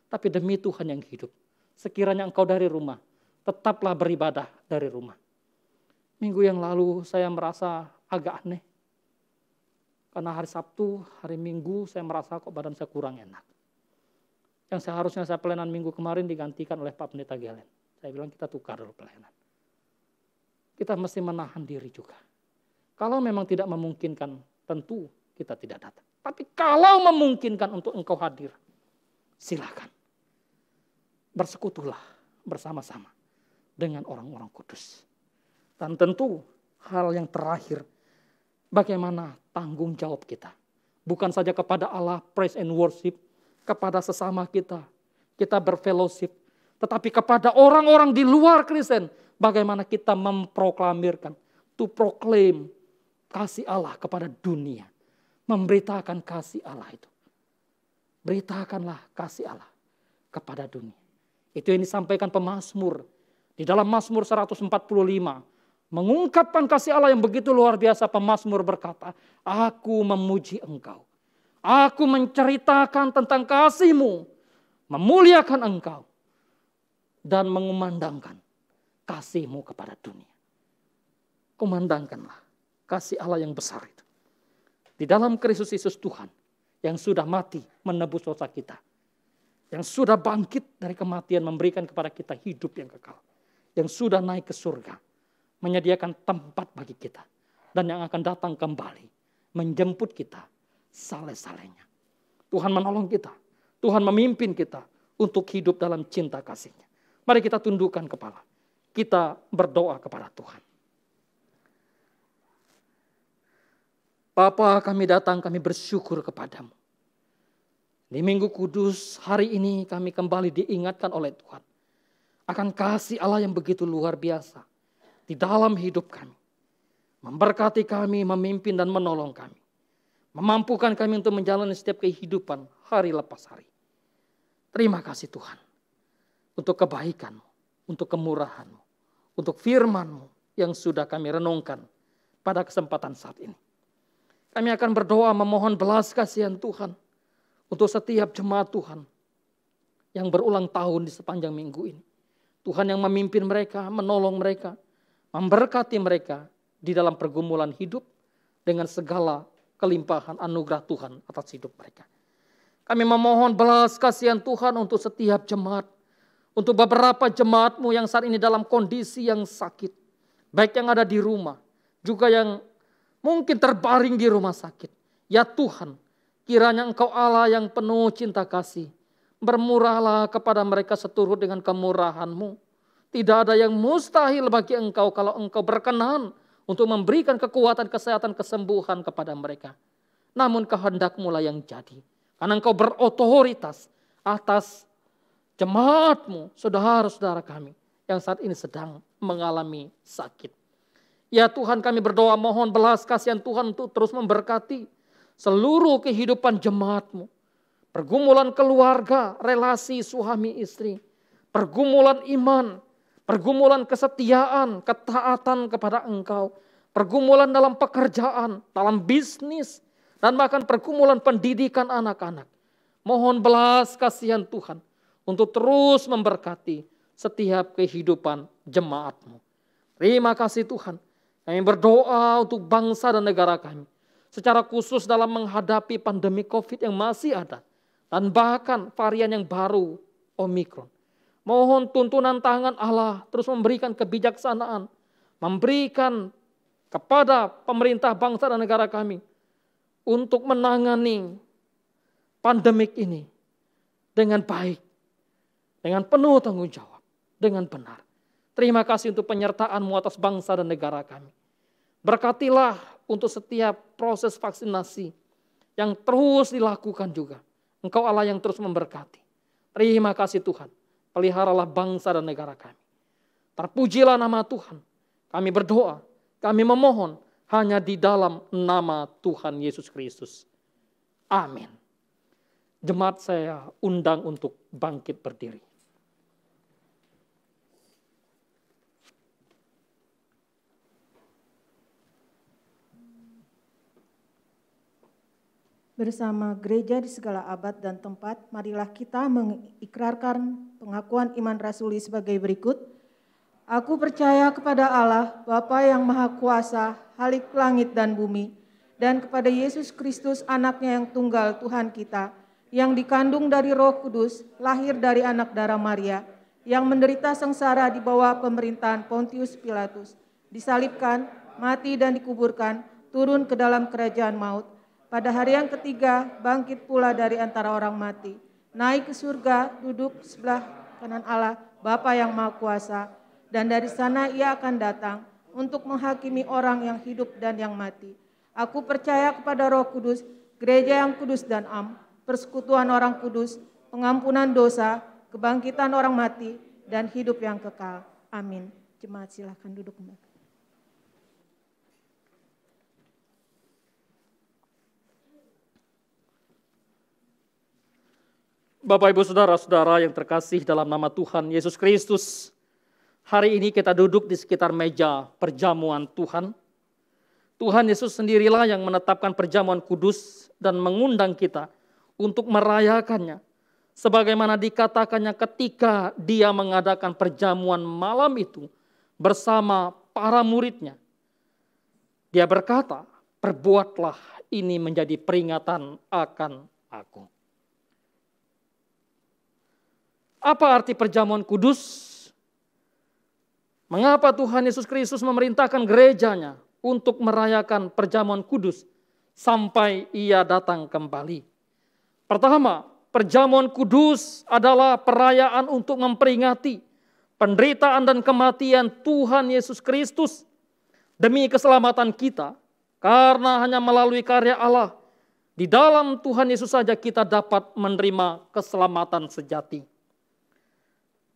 Tapi demi Tuhan yang hidup, sekiranya engkau dari rumah, tetaplah beribadah dari rumah. Minggu yang lalu saya merasa agak aneh. Karena hari Sabtu, hari Minggu saya merasa kok badan saya kurang enak. Yang seharusnya saya pelayanan minggu kemarin digantikan oleh Pak Pendeta Gelen. Saya bilang kita tukar dulu pelayanan. Kita mesti menahan diri juga. Kalau memang tidak memungkinkan, tentu kita tidak datang. Tapi kalau memungkinkan untuk engkau hadir, silakan. Bersekutulah bersama-sama dengan orang-orang kudus. Dan tentu hal yang terakhir, bagaimana tanggung jawab kita. Bukan saja kepada Allah, praise and worship, kepada sesama kita berfellowship, tetapi kepada orang-orang di luar Kristen, bagaimana kita memproklamirkan, to proclaim kasih Allah kepada dunia. Memberitakan kasih Allah itu. Beritakanlah kasih Allah kepada dunia. Itu yang disampaikan pemazmur. Di dalam Mazmur 145. Mengungkapkan kasih Allah yang begitu luar biasa. Pemazmur berkata, aku memuji engkau. Aku menceritakan tentang kasih-Mu. Memuliakan engkau. Dan mengumandangkan kasih-Mu kepada dunia. Kumandangkanlah kasih Allah yang besar itu. Di dalam Kristus Yesus Tuhan yang sudah mati menebus dosa kita. Yang sudah bangkit dari kematian memberikan kepada kita hidup yang kekal. Yang sudah naik ke surga. Menyediakan tempat bagi kita. Dan yang akan datang kembali. Menjemput kita saleh-salehnya. Tuhan menolong kita. Tuhan memimpin kita untuk hidup dalam cinta kasih-Nya. Mari kita tundukkan kepala. Kita berdoa kepada Tuhan. Bapa, kami datang, kami bersyukur kepadamu. Di Minggu Kudus hari ini kami kembali diingatkan oleh Tuhan. Akan kasih Allah yang begitu luar biasa. Di dalam hidup kami. Memberkati kami, memimpin dan menolong kami. Memampukan kami untuk menjalani setiap kehidupan hari lepas hari. Terima kasih Tuhan. Untuk kebaikan-Mu, untuk kemurahan-Mu, untuk firman-Mu yang sudah kami renungkan pada kesempatan saat ini. Kami akan berdoa memohon belas kasihan Tuhan untuk setiap jemaat Tuhan yang berulang tahun di sepanjang minggu ini. Tuhan yang memimpin mereka, menolong mereka, memberkati mereka di dalam pergumulan hidup dengan segala kelimpahan anugerah Tuhan atas hidup mereka. Kami memohon belas kasihan Tuhan untuk setiap jemaat. Untuk beberapa jemaat-Mu yang saat ini dalam kondisi yang sakit. Baik yang ada di rumah, juga yang mungkin terbaring di rumah sakit. Ya Tuhan, kiranya Engkau Allah yang penuh cinta kasih. Bermurahlah kepada mereka seturut dengan kemurahan-Mu. Tidak ada yang mustahil bagi Engkau kalau Engkau berkenan untuk memberikan kekuatan, kesehatan, kesembuhan kepada mereka. Namun kehendak-Mu lah yang jadi. Karena Engkau berotoritas atas jemaat-Mu, saudara-saudara kami yang saat ini sedang mengalami sakit. Ya Tuhan, kami berdoa mohon belas kasihan Tuhan untuk terus memberkati seluruh kehidupan jemaat-Mu. Pergumulan keluarga, relasi suami istri, pergumulan iman, pergumulan kesetiaan, ketaatan kepada Engkau, pergumulan dalam pekerjaan, dalam bisnis, dan bahkan pergumulan pendidikan anak-anak. Mohon belas kasihan Tuhan untuk terus memberkati setiap kehidupan jemaat-Mu. Terima kasih Tuhan. Kami berdoa untuk bangsa dan negara kami. Secara khusus dalam menghadapi pandemi COVID yang masih ada. Dan bahkan varian yang baru, Omikron. Mohon tuntunan tangan Allah terus memberikan kebijaksanaan. Memberikan kepada pemerintah bangsa dan negara kami. untuk menangani pandemik ini dengan baik, dengan penuh tanggung jawab, dengan benar. Terima kasih untuk penyertaan-Mu atas bangsa dan negara kami. Berkatilah untuk setiap proses vaksinasi yang terus dilakukan juga. Engkau Allah yang terus memberkati. Terima kasih Tuhan. Peliharalah bangsa dan negara kami. Terpujilah nama Tuhan. Kami berdoa, kami memohon hanya di dalam nama Tuhan Yesus Kristus. Amin. Jemaat saya undang untuk bangkit berdiri. Bersama gereja di segala abad dan tempat, marilah kita mengikrarkan pengakuan iman rasuli sebagai berikut. Aku percaya kepada Allah, Bapa yang Maha Kuasa, Khalik langit dan bumi, dan kepada Yesus Kristus anaknya yang tunggal Tuhan kita, yang dikandung dari Roh Kudus, lahir dari anak darah Maria, yang menderita sengsara di bawah pemerintahan Pontius Pilatus, disalibkan, mati dan dikuburkan, turun ke dalam kerajaan maut. Pada hari yang ketiga, bangkit pula dari antara orang mati, naik ke surga, duduk sebelah kanan Allah, Bapa yang Maha Kuasa, dan dari sana Ia akan datang untuk menghakimi orang yang hidup dan yang mati. Aku percaya kepada Roh Kudus, gereja yang kudus dan am, persekutuan orang kudus, pengampunan dosa, kebangkitan orang mati, dan hidup yang kekal. Amin. Jemaat silahkan duduk kembali. Bapak, Ibu, Saudara-saudara yang terkasih dalam nama Tuhan Yesus Kristus, hari ini kita duduk di sekitar meja perjamuan Tuhan. Tuhan Yesus sendirilah yang menetapkan perjamuan kudus dan mengundang kita untuk merayakannya. Sebagaimana dikatakannya ketika Dia mengadakan perjamuan malam itu bersama para muridnya. Dia berkata, perbuatlah ini menjadi peringatan akan aku. Apa arti perjamuan kudus? Mengapa Tuhan Yesus Kristus memerintahkan gerejanya untuk merayakan perjamuan kudus sampai Ia datang kembali? Pertama, perjamuan kudus adalah perayaan untuk memperingati penderitaan dan kematian Tuhan Yesus Kristus demi keselamatan kita. Karena hanya melalui karya Allah di dalam Tuhan Yesus saja kita dapat menerima keselamatan sejati.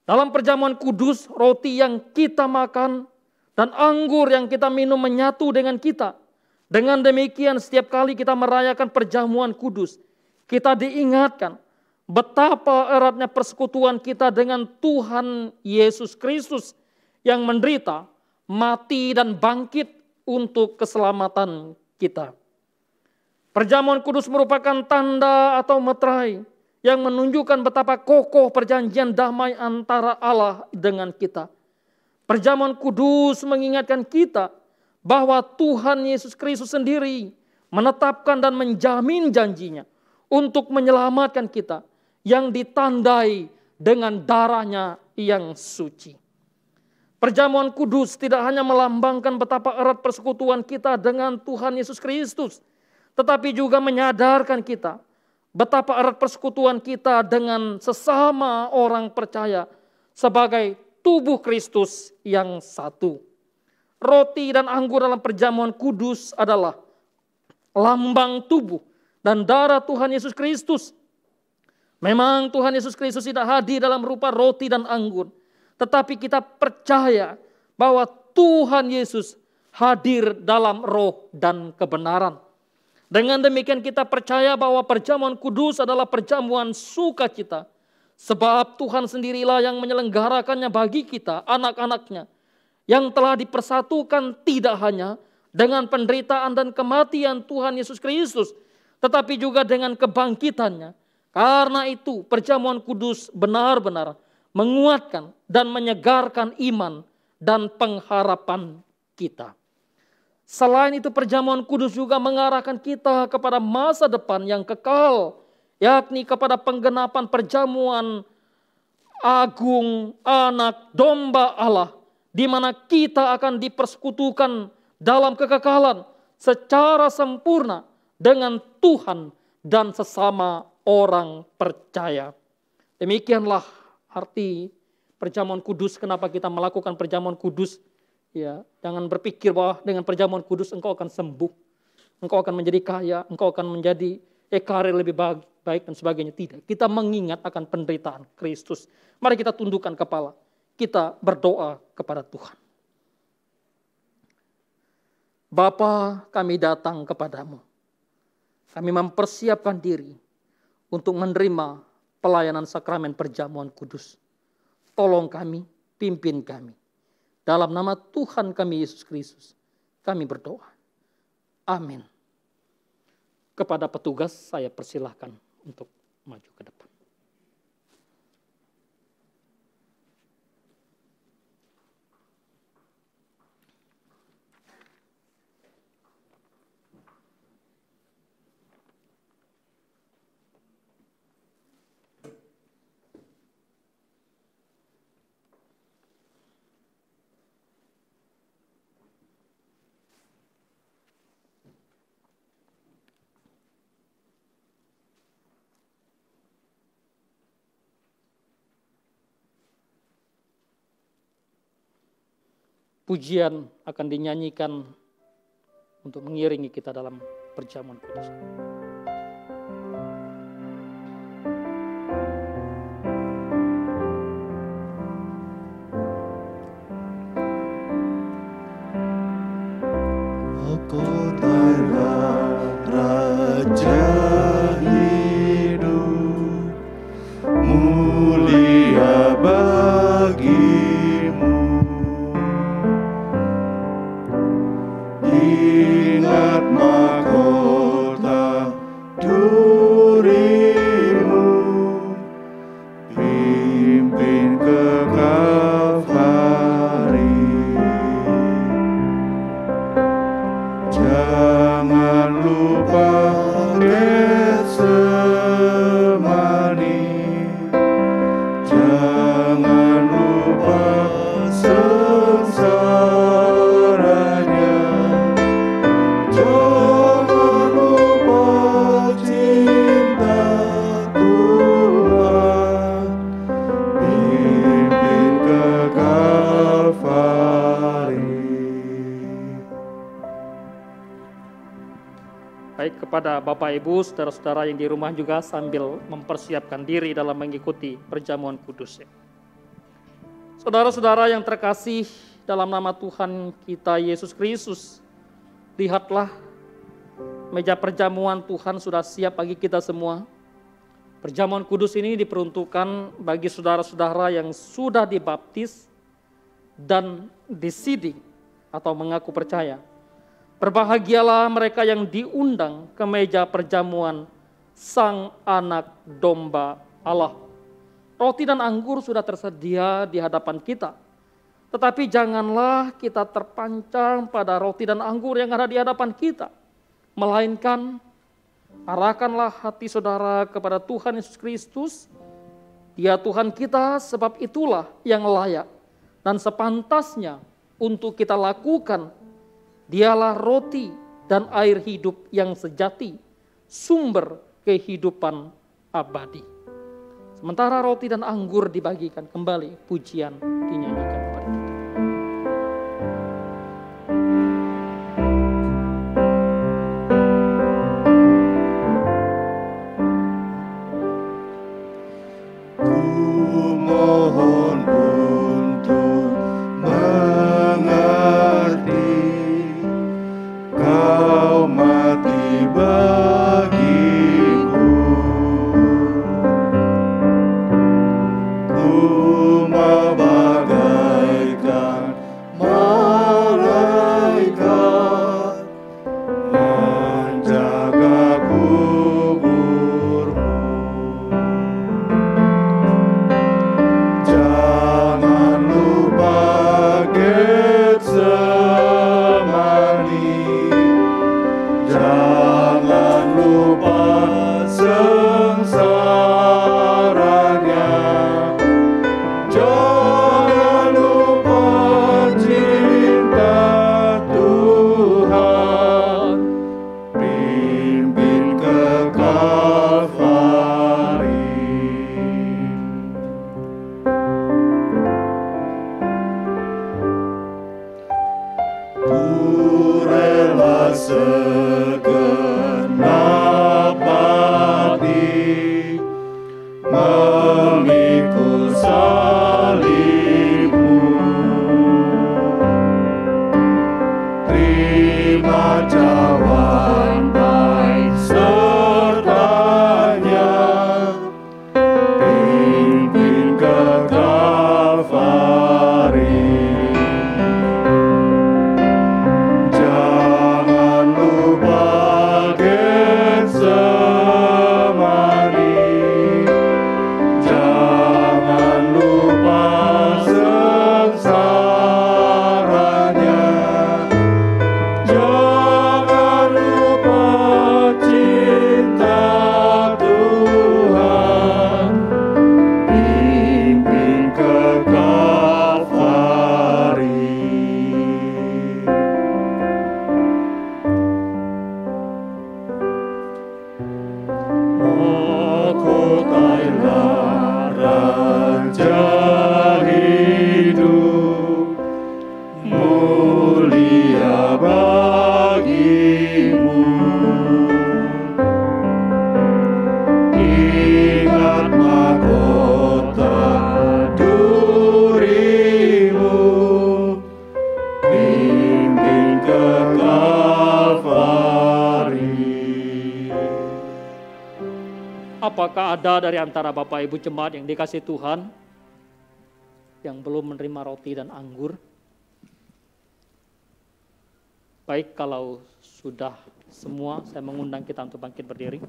Dalam perjamuan kudus, roti yang kita makan dan anggur yang kita minum menyatu dengan kita. Dengan demikian setiap kali kita merayakan perjamuan kudus, kita diingatkan betapa eratnya persekutuan kita dengan Tuhan Yesus Kristus yang menderita, mati dan bangkit untuk keselamatan kita. Perjamuan kudus merupakan tanda atau meterai yang menunjukkan betapa kokoh perjanjian damai antara Allah dengan kita. Perjamuan kudus mengingatkan kita bahwa Tuhan Yesus Kristus sendiri menetapkan dan menjamin janjinya untuk menyelamatkan kita yang ditandai dengan darahnya yang suci. Perjamuan kudus tidak hanya melambangkan betapa erat persekutuan kita dengan Tuhan Yesus Kristus, tetapi juga menyadarkan kita betapa erat persekutuan kita dengan sesama orang percaya sebagai tubuh Kristus yang satu. Roti dan anggur dalam perjamuan kudus adalah lambang tubuh dan darah Tuhan Yesus Kristus. Memang Tuhan Yesus Kristus tidak hadir dalam rupa roti dan anggur, tetapi kita percaya bahwa Tuhan Yesus hadir dalam roh dan kebenaran. Dengan demikian kita percaya bahwa perjamuan kudus adalah perjamuan sukacita. Sebab Tuhan sendirilah yang menyelenggarakannya bagi kita, anak-anaknya. Yang telah dipersatukan tidak hanya dengan penderitaan dan kematian Tuhan Yesus Kristus, tetapi juga dengan kebangkitannya. Karena itu perjamuan kudus benar-benar menguatkan dan menyegarkan iman dan pengharapan kita. Selain itu perjamuan kudus juga mengarahkan kita kepada masa depan yang kekal, yakni kepada penggenapan perjamuan agung anak domba Allah, di mana kita akan dipersekutukan dalam kekekalan secara sempurna dengan Tuhan dan sesama orang percaya. Demikianlah arti perjamuan kudus. Kenapa kita melakukan perjamuan kudus? Ya, jangan berpikir bahwa dengan perjamuan kudus engkau akan sembuh, engkau akan menjadi kaya, engkau akan menjadi karir lebih baik dan sebagainya. Tidak. Kita mengingat akan penderitaan Kristus. Mari kita tundukkan kepala. Kita berdoa kepada Tuhan. Bapa, kami datang kepadamu. Kami mempersiapkan diri untuk menerima pelayanan sakramen perjamuan kudus. Tolong kami, pimpin kami. Dalam nama Tuhan kami Yesus Kristus, kami berdoa. Amin. Kepada petugas saya persilahkan untuk maju ke depan. Pujian akan dinyanyikan untuk mengiringi kita dalam perjamuan kudus. Mahkotalah Raja hidup, mulia bagimu. Ingat mahkota durimu, pimpin ke Kalvari. Jangan lupa Getsemani, jangan lupa sengsaranya, jangan lupa cinta Tuhan, pimpin ke Kalvari. Baik, kepada Bapak Ibu, saudara-saudara yang di rumah juga sambil mempersiapkan diri dalam mengikuti perjamuan kudus. Saudara-saudara yang terkasih dalam nama Tuhan kita Yesus Kristus, lihatlah meja perjamuan Tuhan sudah siap bagi kita semua. Perjamuan kudus ini diperuntukkan bagi saudara-saudara yang sudah dibaptis dan disiding atau mengaku percaya. Berbahagialah mereka yang diundang ke meja perjamuan Sang Anak Domba Allah. Roti dan anggur sudah tersedia di hadapan kita. Tetapi janganlah kita terpancang pada roti dan anggur yang ada di hadapan kita. Melainkan arahkanlah hati saudara kepada Tuhan Yesus Kristus. Dia Tuhan kita, sebab itulah yang layak dan sepantasnya untuk kita lakukan. Dialah roti dan air hidup yang sejati, sumber kehidupan abadi. Sementara roti dan anggur dibagikan, kembali pujian dinyanyikan kepada kita. Ku mohon untuk mengerti, Kau mati bagiku. Ku mau bagai apakah ada dari antara Bapak Ibu jemaat yang dikasih Tuhan yang belum menerima roti dan anggur? Baik, kalau sudah semua, saya mengundang kita untuk bangkit berdiri.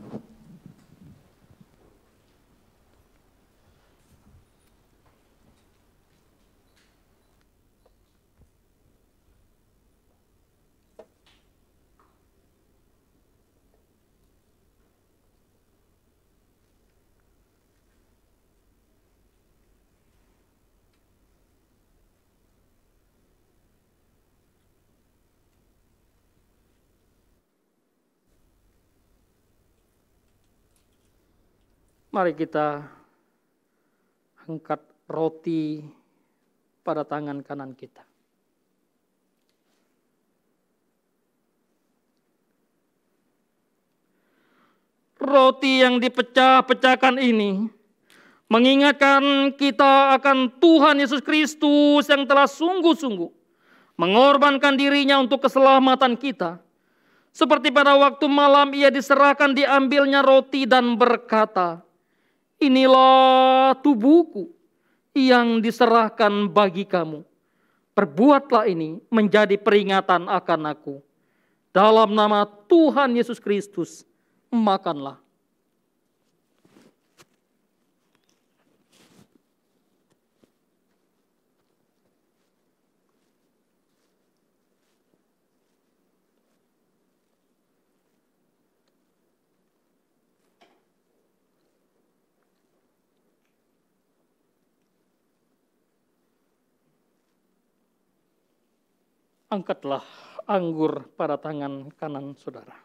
Mari kita angkat roti pada tangan kanan kita. Roti yang dipecah-pecahkan ini mengingatkan kita akan Tuhan Yesus Kristus yang telah sungguh-sungguh mengorbankan dirinya untuk keselamatan kita. Seperti pada waktu malam ia diserahkan, diambilnya roti dan berkata, "Inilah tubuhku yang diserahkan bagi kamu. Perbuatlah ini menjadi peringatan akan aku. Dalam nama Tuhan Yesus Kristus, makanlah." Angkatlah anggur pada tangan kanan saudara.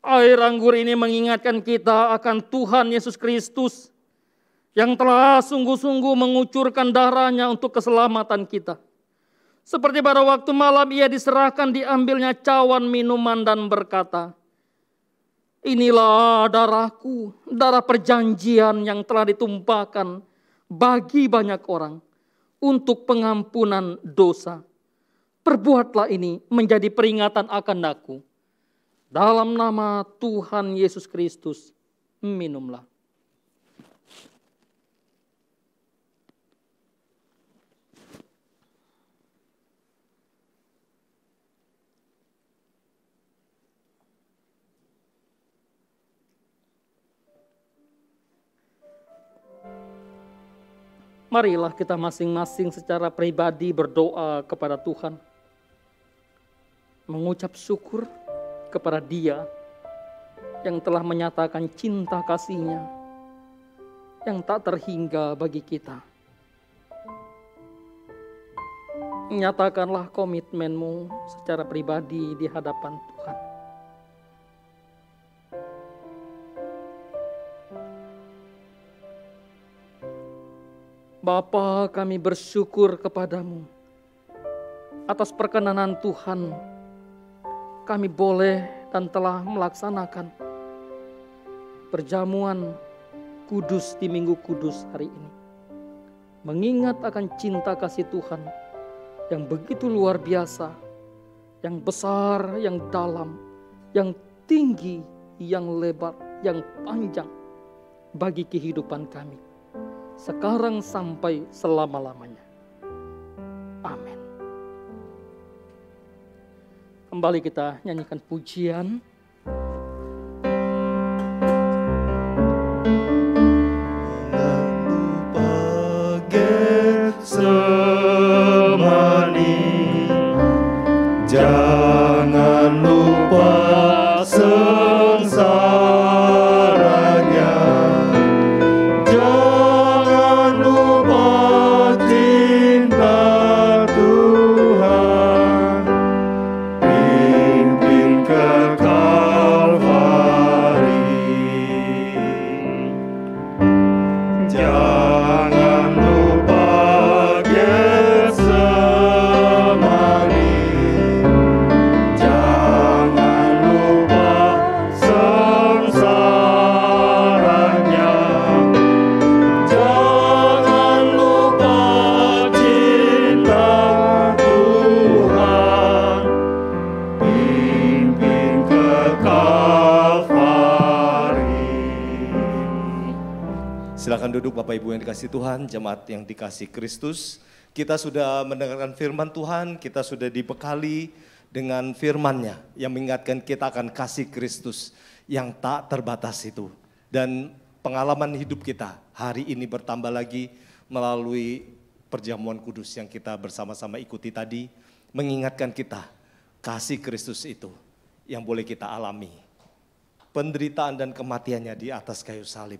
Air anggur ini mengingatkan kita akan Tuhan Yesus Kristus yang telah sungguh-sungguh mengucurkan darahnya untuk keselamatan kita. Seperti pada waktu malam ia diserahkan, diambilnya cawan minuman dan berkata, "Inilah darahku, darah perjanjian yang telah ditumpahkan bagi banyak orang untuk pengampunan dosa. Perbuatlah ini menjadi peringatan akan aku. Dalam nama Tuhan Yesus Kristus, minumlah." Marilah kita masing-masing secara pribadi berdoa kepada Tuhan. Mengucap syukur kepada Dia yang telah menyatakan cinta kasih-Nya yang tak terhingga bagi kita. Nyatakanlah komitmenmu secara pribadi di hadapan Tuhan. Bapa, kami bersyukur kepadamu atas perkenanan Tuhan. Kami boleh dan telah melaksanakan perjamuan kudus di Minggu Kudus hari ini. Mengingat akan cinta kasih Tuhan yang begitu luar biasa, yang besar, yang dalam, yang tinggi, yang lebar, yang panjang bagi kehidupan kami. Sekarang sampai selama-lamanya. Amin. Kembali kita nyanyikan pujian. Jangan lupa sengsaranya, jangan lupa cinta Tuhan, pimpin ke Kalvari. Jangan lupa Getsemani, jangan Silakan duduk Bapak Ibu yang dikasih Tuhan, jemaat yang dikasih Kristus. Kita sudah mendengarkan firman Tuhan, kita sudah dibekali dengan firman-Nya yang mengingatkan kita akan kasih Kristus yang tak terbatas itu. Dan pengalaman hidup kita hari ini bertambah lagi melalui perjamuan kudus yang kita bersama-sama ikuti tadi, mengingatkan kita kasih Kristus itu yang boleh kita alami. Penderitaan dan kematiannya di atas kayu salib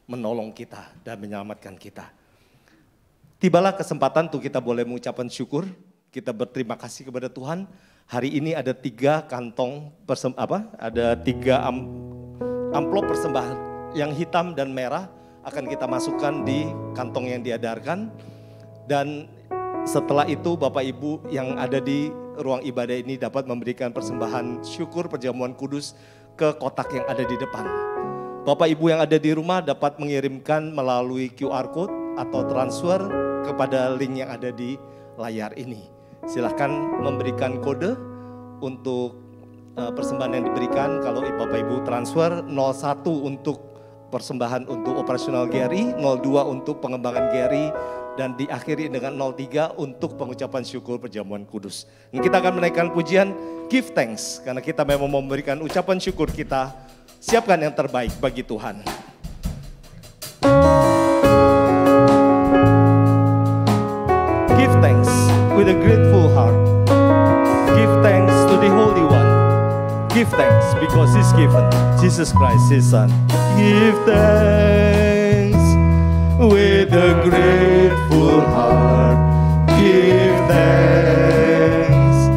menolong kita dan menyelamatkan kita. Tibalah kesempatan untuk kita boleh mengucapkan syukur, kita berterima kasih kepada Tuhan. Hari ini ada 3 kantong ada 3 amplop persembahan yang hitam dan merah akan kita masukkan di kantong yang diedarkan. Dan setelah itu Bapak Ibu yang ada di ruang ibadah ini dapat memberikan persembahan syukur perjamuan kudus ke kotak yang ada di depan. Bapak Ibu yang ada di rumah dapat mengirimkan melalui QR Code atau transfer kepada link yang ada di layar ini. Silahkan memberikan kode untuk persembahan yang diberikan. Kalau Bapak Ibu transfer 01 untuk persembahan untuk operasional GRI, 02 untuk pengembangan GRI, dan diakhiri dengan 03 untuk pengucapan syukur perjamuan kudus. Dan kita akan menaikkan pujian Give Thanks karena kita memang memberikan ucapan syukur kita. Siapkan yang terbaik bagi Tuhan. Give thanks with a grateful heart. Give thanks to the Holy One. Give thanks because He's given Jesus Christ His Son. Give thanks with a grateful heart. Give thanks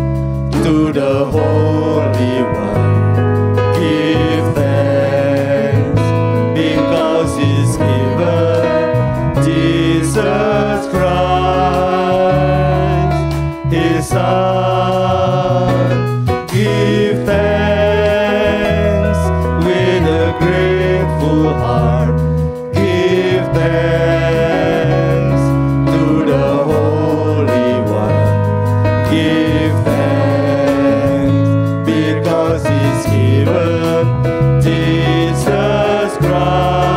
to the Holy One. Give thanks because He's given Jesus Christ His Son. Give thanks with a grateful heart. Give thanks to the Holy One. Give thanks because He's given Jesus Christ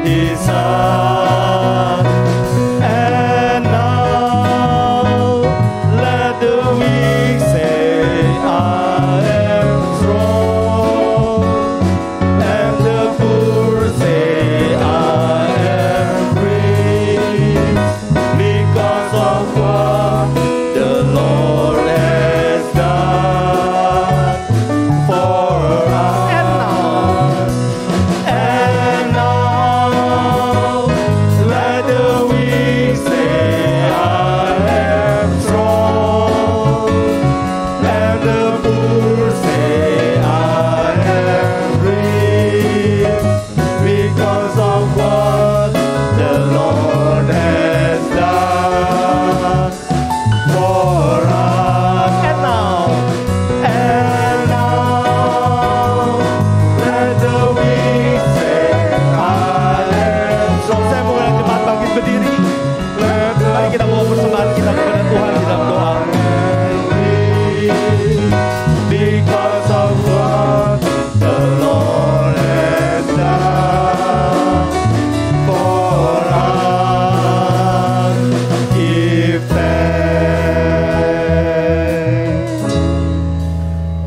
His Son. And now let the weak say, I am strong, and the poor say, I am free, because of what the Lord has done for us. And now let the weak say, I am strong, and the poor say, I am rich, because of what the Lord has done for us. And now let the weak say, I am strong. Saya mengundang jemaat bangkit berdiri. Mari kita bawa persembahan kita kepada Tuhan di dalam doa. Because of what the Lord has done for us, give thanks.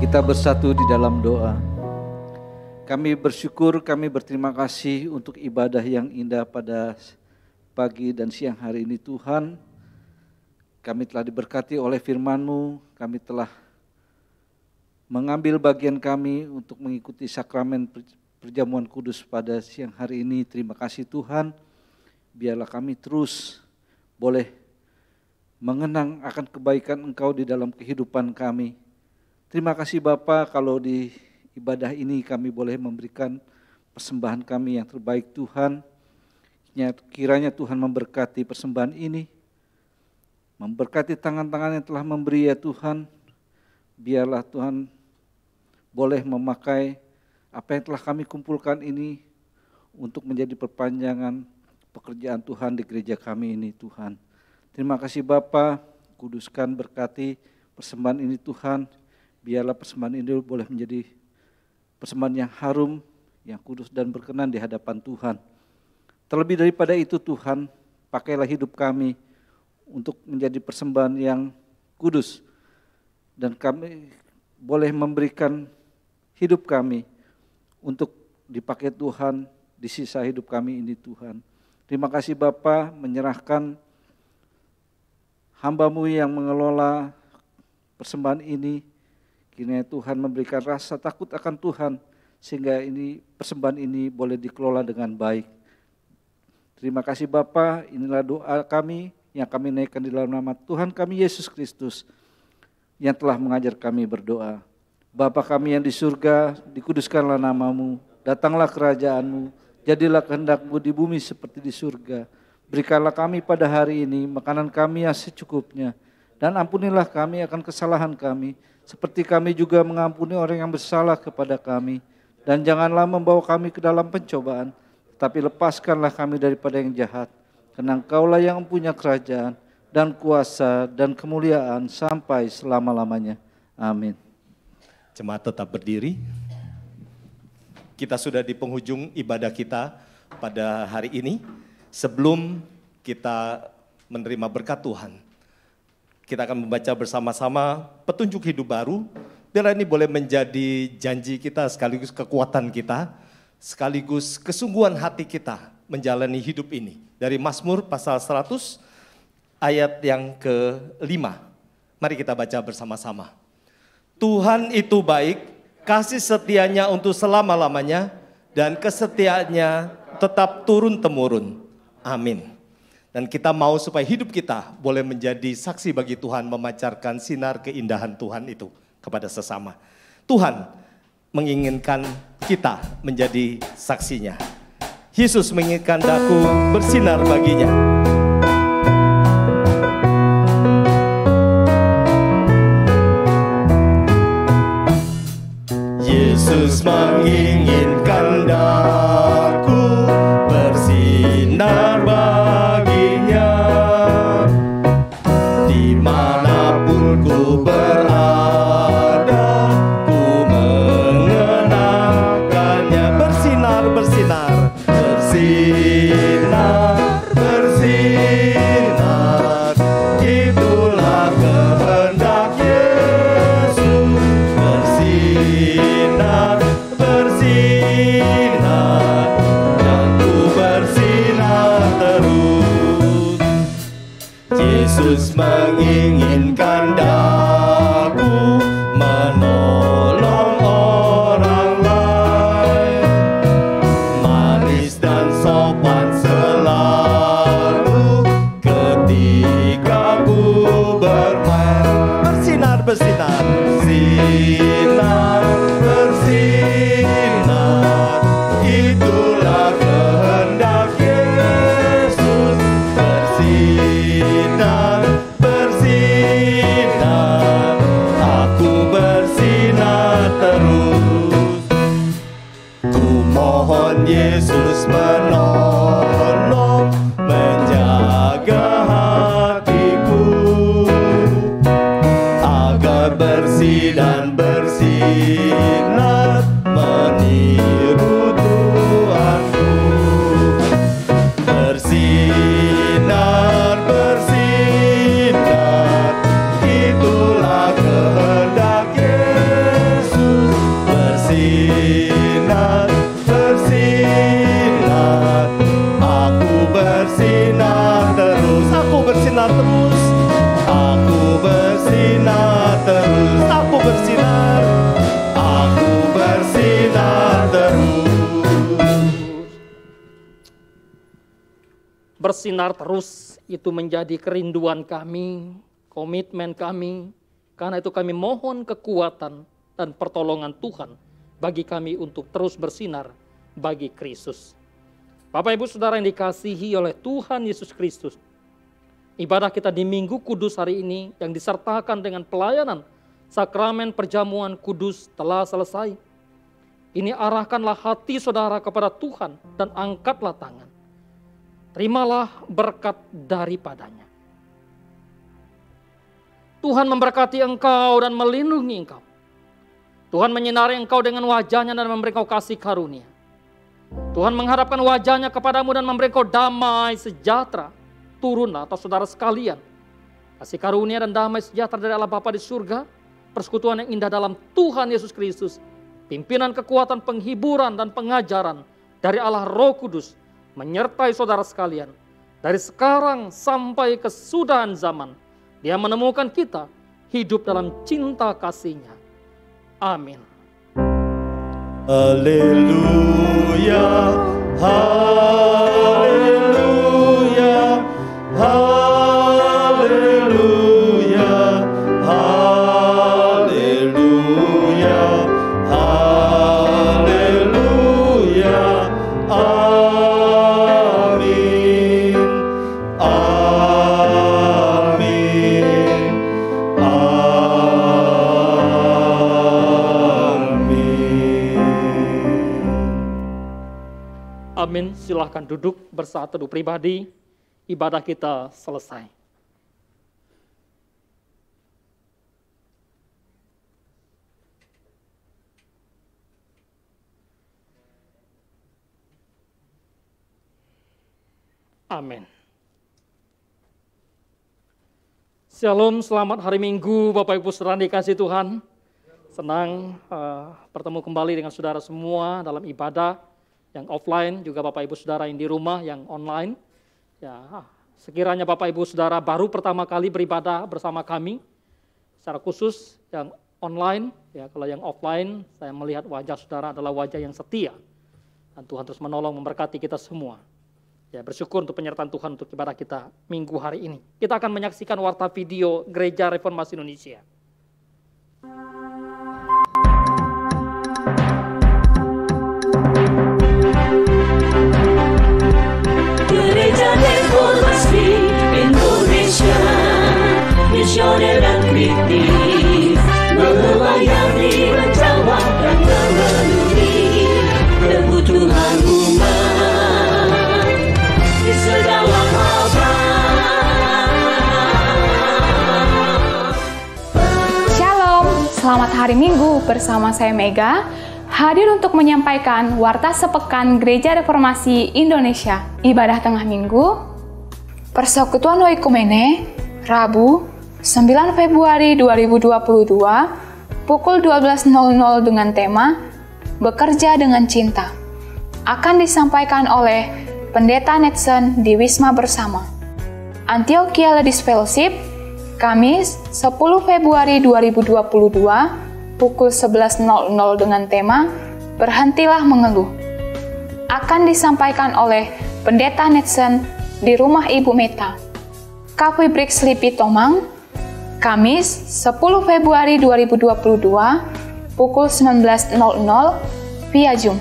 Kita bersatu di dalam doa. Kami bersyukur, kami berterima kasih untuk ibadah yang indah pada pagi dan siang hari ini Tuhan. Kami telah diberkati oleh firman-Mu, kami telah mengambil bagian kami untuk mengikuti sakramen perjamuan kudus pada siang hari ini. Terima kasih Tuhan, biarlah kami terus boleh mengenang akan kebaikan Engkau di dalam kehidupan kami. Terima kasih Bapa, kalau di ibadah ini kami boleh memberikan persembahan kami yang terbaik Tuhan. Kiranya Tuhan memberkati persembahan ini, memberkati tangan-tangan yang telah memberi ya Tuhan. Biarlah Tuhan boleh memakai apa yang telah kami kumpulkan ini untuk menjadi perpanjangan pekerjaan Tuhan di gereja kami ini Tuhan. Terima kasih Bapa, kuduskan berkati persembahan ini Tuhan. Biarlah persembahan ini boleh menjadi persembahan yang harum, yang kudus dan berkenan di hadapan Tuhan. Terlebih daripada itu Tuhan, pakailah hidup kami untuk menjadi persembahan yang kudus. Dan kami boleh memberikan hidup kami untuk dipakai Tuhan di sisa hidup kami ini Tuhan. Terima kasih Bapa, menyerahkan hamba-Mu yang mengelola persembahan ini. Kiranya Tuhan memberikan rasa takut akan Tuhan, sehingga persembahan ini boleh dikelola dengan baik. Terima kasih Bapa, inilah doa kami yang kami naikkan di dalam nama Tuhan kami Yesus Kristus yang telah mengajar kami berdoa. Bapa kami yang di surga, dikuduskanlah nama-Mu, datanglah kerajaan-Mu, jadilah kehendak-Mu di bumi seperti di surga. Berikanlah kami pada hari ini makanan kami yang secukupnya, dan ampunilah kami akan kesalahan kami, seperti kami juga mengampuni orang yang bersalah kepada kami. Dan janganlah membawa kami ke dalam pencobaan, tapi lepaskanlah kami daripada yang jahat. Karena Engkaulah yang mempunyai kerajaan dan kuasa dan kemuliaan sampai selama-lamanya. Amin. Jemaat tetap berdiri. Kita sudah di penghujung ibadah kita pada hari ini. Sebelum kita menerima berkat Tuhan, kita akan membaca bersama-sama petunjuk hidup baru. Biar ini boleh menjadi janji kita sekaligus kekuatan kita, sekaligus kesungguhan hati kita menjalani hidup ini. Dari Mazmur pasal 100 ayat yang ke-5. Mari kita baca bersama-sama. Tuhan itu baik, kasih setianya untuk selama-lamanya, dan kesetiaannya tetap turun-temurun. Amin. Dan kita mau supaya hidup kita boleh menjadi saksi bagi Tuhan, memancarkan sinar keindahan Tuhan itu kepada sesama. Tuhan menginginkan kita menjadi saksinya. Yesus menginginkan daku bersinar baginya. Yesus menginginkan daku bersinar baginya, dimanapun ku berada, ku mengenangkannya. Bersinar, bersinar, bersinar, bersinar, itulah kehendak Yesus. Bersinar, bersinar, dan ku bersinar terus. Yesus menginginkan daku menolong orang lain, manis dan sopan selalu ketika ku bermain. Bersinar, bersinar, bersinar, bersinar, itulah kehendak Yesus. Bersinar, bersinar, aku bersinar terus. Ku mohon Yesus menolong, menjaga hatiku, agar bersih dan bersinar meniru Tuhanku. Bersinar, bersinar, itulah kehendak Yesus. Bersinar, bersinar, aku bersinar terus. Aku bersinar terus. Aku bersinar terus. Aku bersinar. Aku bersinar terus. Bersinar terus itu menjadi kerinduan kami, komitmen kami. Karena itu kami mohon kekuatan dan pertolongan Tuhan bagi kami untuk terus bersinar bagi Kristus. Bapak Ibu Saudara yang dikasihi oleh Tuhan Yesus Kristus, ibadah kita di Minggu Kudus hari ini yang disertakan dengan pelayanan sakramen perjamuan kudus telah selesai. Ini arahkanlah hati saudara kepada Tuhan dan angkatlah tangan. Terimalah berkat daripadanya. Tuhan memberkati engkau dan melindungi engkau. Tuhan menyinari engkau dengan wajahnya dan memberi engkau kasih karunia. Tuhan mengharapkan wajahnya kepadamu dan memberi kau damai sejahtera. Turunlah atas saudara sekalian. Kasih karunia dan damai sejahtera dari Allah Bapa di surga, persekutuan yang indah dalam Tuhan Yesus Kristus, pimpinan kekuatan penghiburan dan pengajaran dari Allah Roh Kudus, menyertai saudara sekalian. Dari sekarang sampai kesudahan zaman, Dia menemukan kita hidup dalam cinta kasih-Nya. Amin. Haleluya, haleluya, haleluya, haleluya, haleluya, amin, amin, Amin. Silahkan duduk bersaat teduh pribadi. Ibadah kita selesai. Amin. Shalom, selamat hari Minggu Bapak Ibu Saudara dikasih Tuhan. Senang bertemu kembali dengan saudara semua dalam ibadah yang offline, juga Bapak Ibu Saudara yang di rumah, yang online. Ya, sekiranya Bapak Ibu Saudara baru pertama kali beribadah bersama kami, secara khusus yang online, ya kalau yang offline, saya melihat wajah saudara adalah wajah yang setia. Dan Tuhan terus menolong memberkati kita semua. Ya, bersyukur untuk penyertaan Tuhan untuk ibadah kita minggu hari ini. Kita akan menyaksikan warta video Gereja Reformasi Indonesia. Gereja Reformasi Indonesia, misioner dan kritis, melayani, menjawab dan memenuhi kebutuhan umat di segala abad. Shalom, selamat hari Minggu bersama saya Mega, hadir untuk menyampaikan Warta Sepekan Gereja Reformasi Indonesia. Ibadah Tengah Minggu, Persekutuan Oikumene, Rabu, 9 Februari 2022, pukul 12.00 dengan tema Bekerja dengan Cinta. Akan disampaikan oleh Pendeta Netson di Wisma Bersama. Antioquia Ladies Fellowship, Kamis, 10 Februari 2022, pukul 11.00 dengan tema Berhentilah Mengeluh. Akan disampaikan oleh Pendeta Netson di Rumah Ibu Meta. Cafe Break Sleepy Tomang, Kamis 10 Februari 2022, pukul 19.00 via Zoom.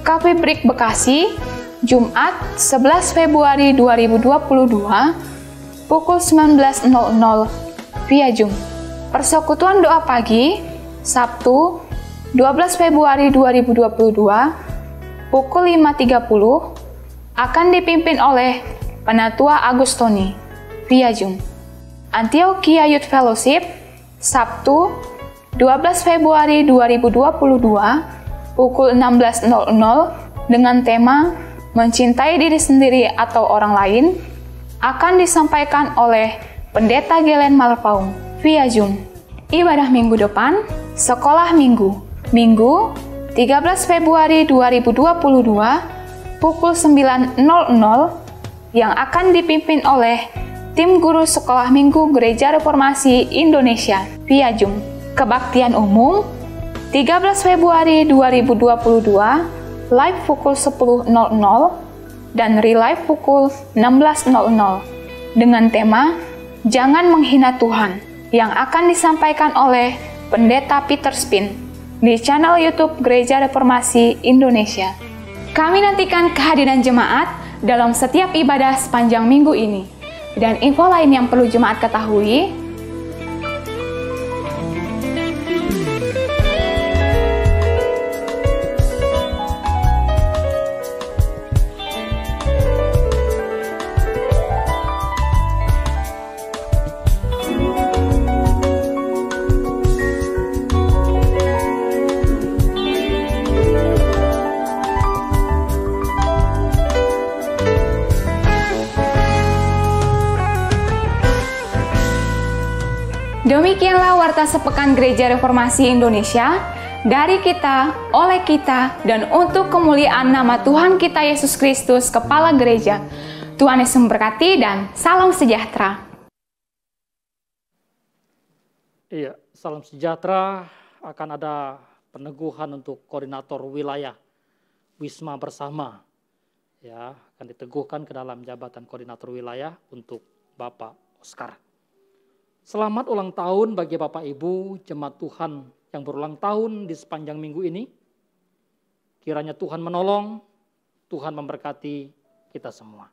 Cafe Break Bekasi, Jumat 11 Februari 2022, pukul 19.00 via Zoom. Persekutuan Doa Pagi, Sabtu 12 Februari 2022, pukul 5.30, akan dipimpin oleh Penatua Agustoni via Zoom. Antioquia Youth Fellowship, Sabtu 12 Februari 2022, pukul 16.00 dengan tema Mencintai Diri Sendiri atau Orang Lain, akan disampaikan oleh Pendeta Gelen Malpaung via Zoom. Ibadah minggu depan, Sekolah Minggu, Minggu 13 Februari 2022, pukul 9.00 yang akan dipimpin oleh tim guru Sekolah Minggu Gereja Reformasi Indonesia via Zoom. Kebaktian umum 13 Februari 2022, live pukul 10.00 dan relive pukul 16.00 dengan tema Jangan Menghina Tuhan yang akan disampaikan oleh Pendeta Peter Spin di channel YouTube Gereja Reformasi Indonesia. Kami nantikan kehadiran jemaat dalam setiap ibadah sepanjang minggu ini. Dan info lain yang perlu jemaat ketahui, Demikianlah Warta Sepekan Gereja Reformasi Indonesia, dari kita, oleh kita, dan untuk kemuliaan nama Tuhan kita Yesus Kristus, Kepala Gereja. Tuhan Yesus memberkati dan salam sejahtera. Iya, salam sejahtera. Akan ada peneguhan untuk koordinator wilayah Wisma Bersama. Ya, akan diteguhkan ke dalam jabatan koordinator wilayah untuk Bapak Oscar. Selamat ulang tahun bagi Bapak Ibu jemaat Tuhan yang berulang tahun di sepanjang minggu ini. Kiranya Tuhan menolong, Tuhan memberkati kita semua.